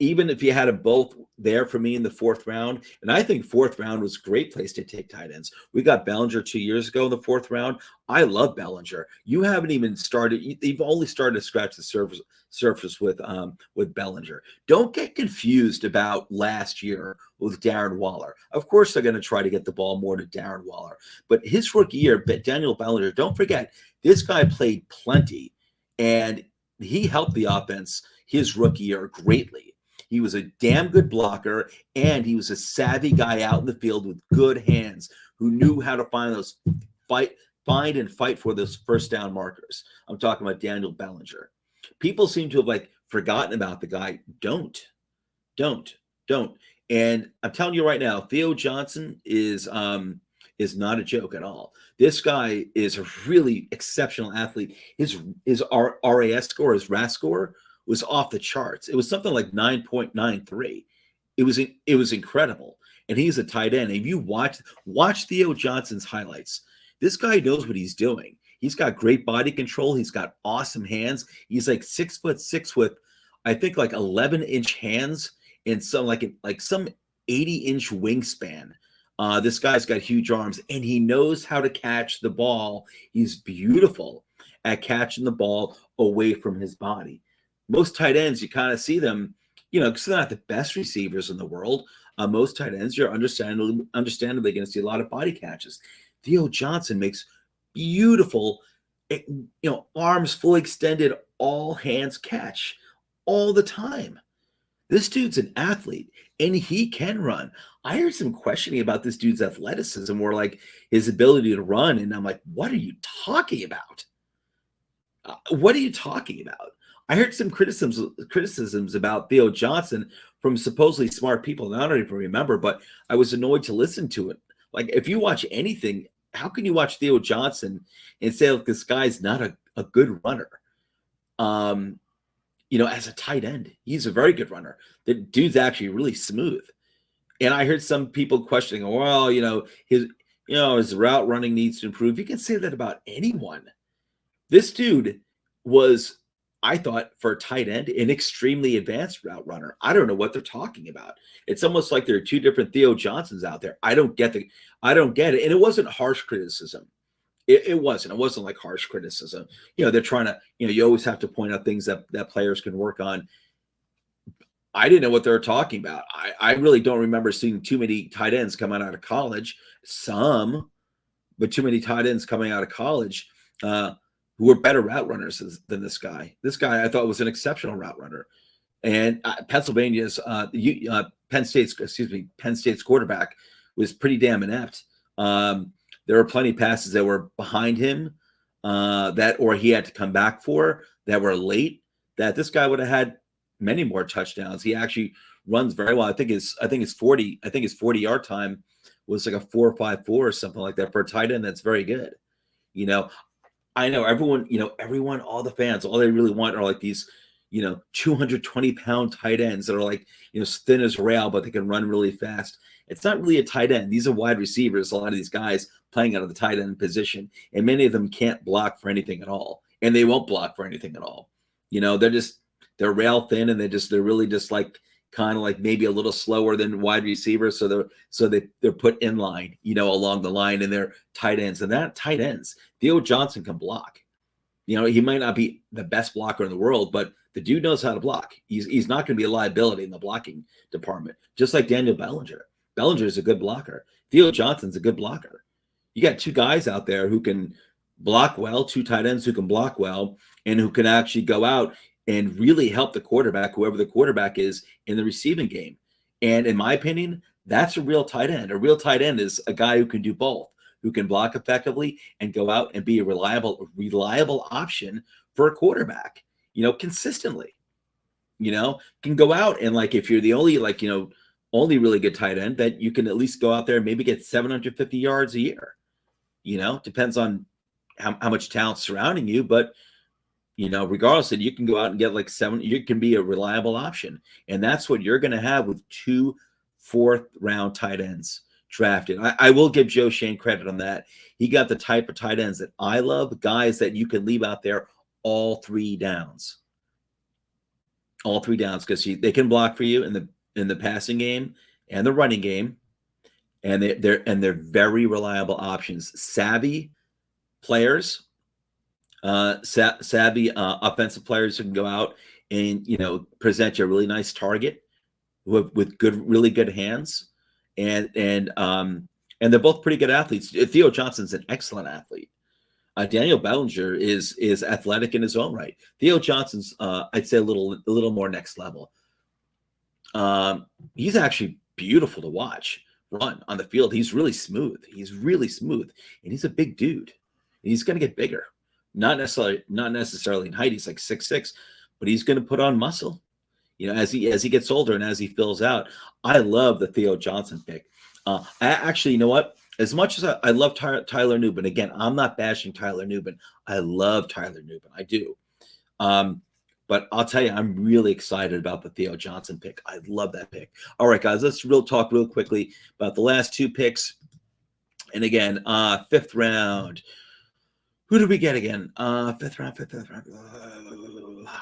even if you had them both there for me in the fourth round, and I think fourth round was a great place to take tight ends. We got Bellinger 2 years ago in the fourth round. I love Bellinger. You haven't even started. You've only started to scratch the surface with Bellinger. Don't get confused about last year with Darren Waller. Of course, they're going to try to get the ball more to Darren Waller, but his rookie year, Daniel Bellinger. Don't forget, this guy played plenty, and he helped the offense his rookie year greatly. He was a damn good blocker, and he was a savvy guy out in the field with good hands who knew how to find and fight for those first down markers. I'm talking about Daniel Bellinger. People seem to have forgotten about the guy. Don't. And I'm telling you right now, Theo Johnson is not a joke at all. This guy is a really exceptional athlete. His RAS score, his RAS score, was off the charts. It was something like 9.93. It was incredible. And he's a tight end. If you watch Theo Johnson's highlights, this guy knows what he's doing. He's got great body control. He's got awesome hands. He's like 6'6" with, I think, 11-inch hands and some some 80-inch wingspan. This guy's got huge arms, and he knows how to catch the ball. He's beautiful at catching the ball away from his body. Most tight ends, you kind of see them, because they're not the best receivers in the world. Most tight ends, you're understandably going to see a lot of body catches. Theo Johnson makes beautiful, arms fully extended, all hands catch all the time. This dude's an athlete, and he can run. I heard some questioning about this dude's athleticism, or his ability to run, and I'm like, what are you talking about? What are you talking about? I heard some criticisms about Theo Johnson from supposedly smart people, and I don't even remember, but I was annoyed to listen to it. If you watch anything, how can you watch Theo Johnson and say, this guy's not a good runner? As a tight end, he's a very good runner. The dude's actually really smooth. And I heard some people questioning, well, his route running needs to improve. You can say that about anyone. This dude was, I thought, for a tight end, an extremely advanced route runner. I don't know what they're talking about. It's almost like there are two different Theo Johnsons out there. I don't get it. And it wasn't harsh criticism. It wasn't harsh criticism. They're trying to, you always have to point out things that players can work on. I didn't know what they were talking about. I really don't remember seeing too many tight ends coming out of college. Some, but too many tight ends coming out of college who were better route runners than this guy. This guy I thought was an exceptional route runner. And Pennsylvania's Penn State's quarterback was pretty damn inept. There were plenty of passes that were behind him or he had to come back for that were late, that this guy would have had many more touchdowns. He actually runs very well. I think his 40-yard time was like a 4.54 or something like that for a tight end. That's very good. I know everyone, all the fans, all they really want are these, 220-pound tight ends that are thin as rail, but they can run really fast. It's not really a tight end. These are wide receivers. A lot of these guys playing out of the tight end position, and many of them can't block for anything at all, and they won't block for anything at all. They're rail thin, and they're really just kind of maybe a little slower than wide receivers. So they're put in line, along the line, and they're tight ends. And that tight ends, Theo Johnson can block. He might not be the best blocker in the world, but the dude knows how to block. He's not going to be a liability in the blocking department, just like Daniel Bellinger. Bellinger is a good blocker. Theo Johnson's a good blocker. You got two guys out there who can block well, two tight ends who can block well, and who can actually go out and really help the quarterback, whoever the quarterback is, in the receiving game. And in my opinion, that's a real tight end. A real tight end is a guy who can do both, who can block effectively and go out and be a reliable option for a quarterback, consistently. Can go out and if you're the only only really good tight end, that you can at least go out there and maybe get 750 yards a year. Depends on how much talent surrounding you, but regardless, you can go out and get like 7. You can be a reliable option, and that's what you're going to have with 2 fourth-round tight ends drafted. I will give Joe Shane credit on that. He got the type of tight ends that I love, guys that you can leave out there all 3 downs, because they can block for you in the passing game and the running game, and they're very reliable options, savvy players. Savvy offensive players who can go out and present you a really nice target with really good hands, and they're both pretty good athletes. Theo Johnson's an excellent athlete. Daniel Bellinger is athletic in his own right. Theo Johnson's I'd say a little more next level. He's actually beautiful to watch run on the field. He's really smooth, and he's a big dude, and he's going to get bigger. Not necessarily in height. He's like 6'6", but he's going to put on muscle, as he gets older and as he fills out. I love the Theo Johnson pick. I actually, you know what? As much as I love Tyler Nubin, again, I'm not bashing Tyler Nubin. I love Tyler Nubin. I do. But I'll tell you, I'm really excited about the Theo Johnson pick. I love that pick. All right, guys, let's talk real quickly about the last 2 picks. And again, 5th round. Who did we get again? 5th round.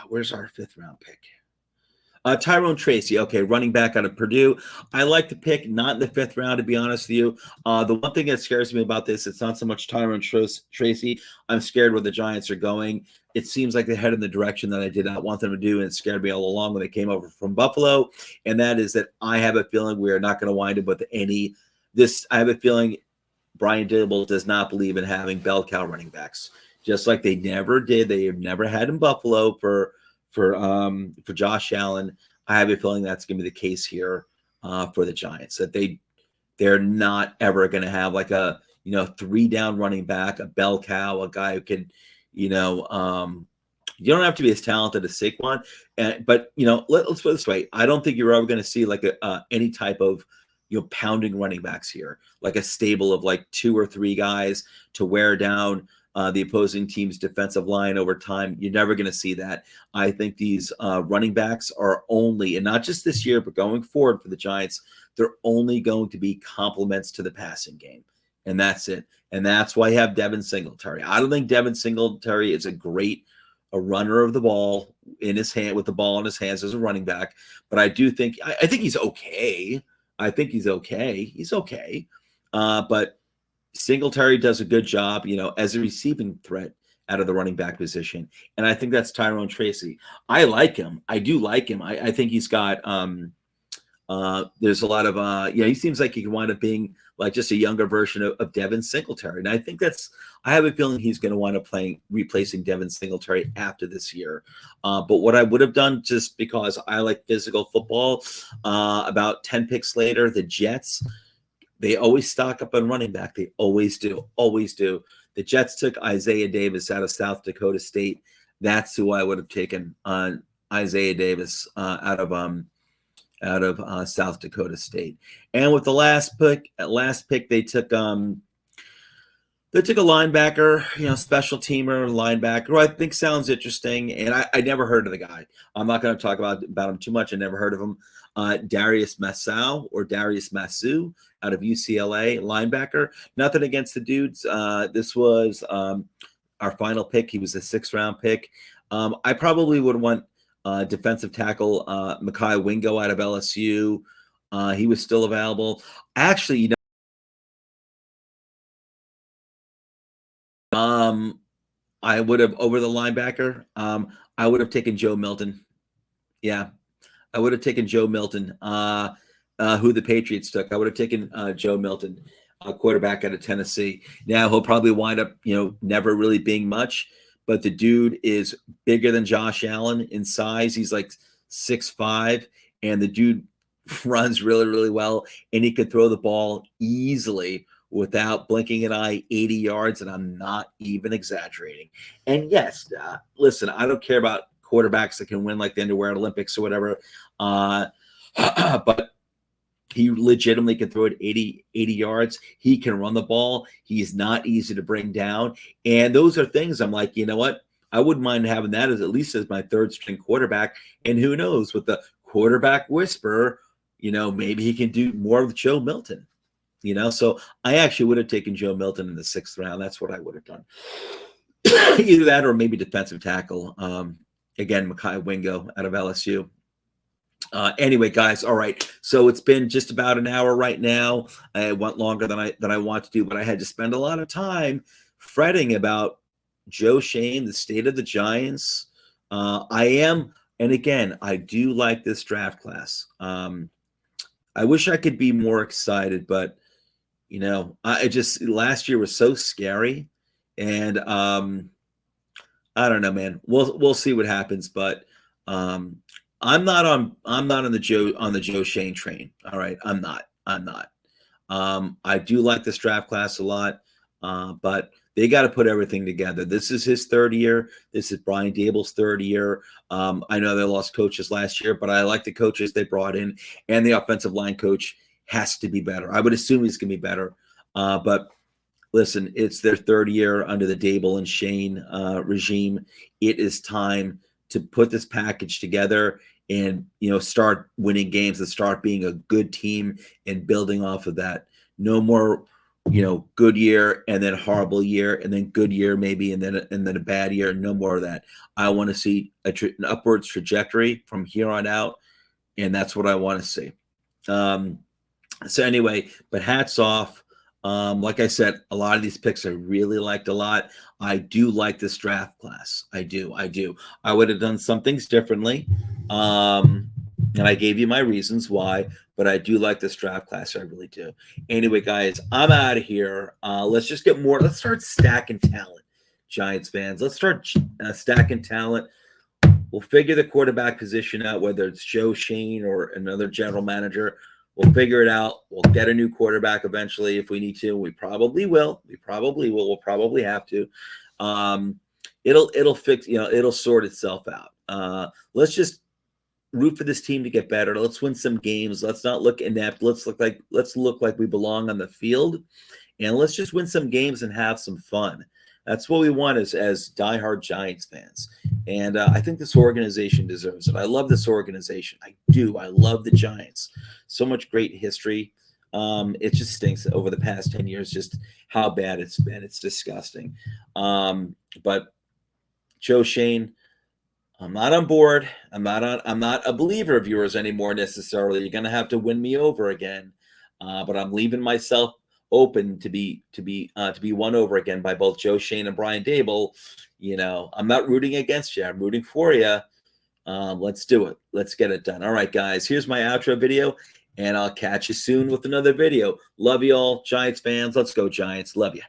Where's our 5th round pick? Tyrone Tracy. Okay, running back out of Purdue. I like the pick, not in the 5th round, to be honest with you. The one thing that scares me about this, it's not so much Tyrone Tracy. I'm scared where the Giants are going. It seems like they head in the direction that I did not want them to do, and it scared me all along when they came over from Buffalo. And that is that I have a feeling we are not going to wind up with this. I have a feeling Brian Dibble does not believe in having bell cow running backs, just like they never did. They have never had in Buffalo for Josh Allen. I have a feeling that's going to be the case here for the Giants, that they're not ever going to have like a 3-down running back, a bell cow, a guy who can you don't have to be as talented as Saquon, but let's put it this way: I don't think you're ever going to see like any type of pounding running backs here, like a stable of like 2 or 3 guys to wear down the opposing team's defensive line over time. You're never going to see that. I think these running backs are only, and not just this year, but going forward for the Giants, they're only going to be complements to the passing game. And that's it. And that's why I have Devin Singletary. I don't think Devin Singletary is a runner of the ball in his hand, with the ball in his hands as a running back. But I do think, I think he's okay. He's okay. But Singletary does a good job, as a receiving threat out of the running back position. And I think that's Tyrone Tracy. I like him. I do like him. I think he's got, there's a lot of, he seems like he can wind up being like just a younger version of Devin Singletary. And I think I have a feeling he's going to wind up replacing Devin Singletary after this year. But what I would have done, just because I like physical football, about 10 picks later, the Jets, they always stock up on running back. They always do. The Jets took Isaiah Davis out of South Dakota State. That's who I would have taken on Isaiah Davis out of South Dakota State. And with the last pick, they took a linebacker, special teamer linebacker, who I think sounds interesting. And I never heard of the guy. I'm not going to talk about him too much. I never heard of him. Darius Masu out of UCLA, linebacker. Nothing against the dudes. This was our final pick. He was a 6th round pick. I probably would want defensive tackle Mekhi Wingo out of LSU. He was still available. Actually, I would have, over the linebacker, I would have taken Joe Milton. Yeah, I would have taken Joe Milton, who the Patriots took. I would have taken Joe Milton, quarterback out of Tennessee. Now he'll probably wind up, never really being much, but the dude is bigger than Josh Allen in size. He's like 6'5", and the dude runs really, really well, and he could throw the ball easily without blinking an eye 80 yards, and I'm not even exaggerating. And yes, listen, I don't care about quarterbacks that can win like the underwear Olympics or whatever, but He legitimately can throw it 80 yards. He can run the ball. He's not easy to bring down. And those are things I'm like, you know what? I wouldn't mind having that as at least as my third string quarterback. And who knows, with the quarterback whisperer, maybe he can do more of Joe Milton. So I actually would have taken Joe Milton in the 6th round. That's what I would have done. Either that or maybe defensive tackle. Again, Mekhi Wingo out of LSU. Anyway, guys, all right. So it's been just about an hour right now. It went longer than I want to do, but I had to spend a lot of time fretting about Joe Schoen, the state of the Giants. And again, I do like this draft class. I wish I could be more excited, but last year was so scary, and I don't know, man. We'll see what happens, but I'm not on the Joe Schoen train. All right, I'm not. I do like this draft class a lot, but they got to put everything together. This is his 3rd year. This is Brian Dable's 3rd year. I know they lost coaches last year, but I like the coaches they brought in, and the offensive line coach has to be better. I would assume he's going to be better. But listen, it's their 3rd year under the Dable and Schoen regime. It is time to put this package together and start winning games and start being a good team and building off of that. No more good year and then horrible year and then good year maybe and then a bad year. No more of that. I want to see an upwards trajectory from here on out, and that's what I want to see. So anyway, but hats off. Like I said, a lot of these picks I really liked a lot. I do like this draft class. I do. I would have done some things differently. And I gave you my reasons why, but I do like this draft class. I really do. Anyway, guys, I'm out of here. Let's just get more. Let's start stacking talent, Giants fans. Let's start stacking talent. We'll figure the quarterback position out, whether it's Joe Schoen or another general manager. We'll figure it out. We'll get a new quarterback eventually if we need to. We probably will. We'll probably have to. It'll fix. It'll sort itself out. Let's just root for this team to get better. Let's win some games. Let's not look inept. Let's look like we belong on the field, and let's just win some games and have some fun. That's what we want as diehard Giants fans. And I think this organization deserves it. I love this organization. I do. I love the Giants. So much great history. It just stinks over the past 10 years, just how bad it's been. It's disgusting. But Joe Schoen, I'm not on board. I'm not a believer of yours anymore necessarily. You're going to have to win me over again. But I'm leaving myself open to be won over again by both Joe Schoen and Brian Dable. I'm not rooting against you. I'm rooting for you. Let's do it. Let's get it done. All right, guys, here's my outro video, and I'll catch you soon with another video. Love you all, Giants fans. Let's go, Giants. Love you.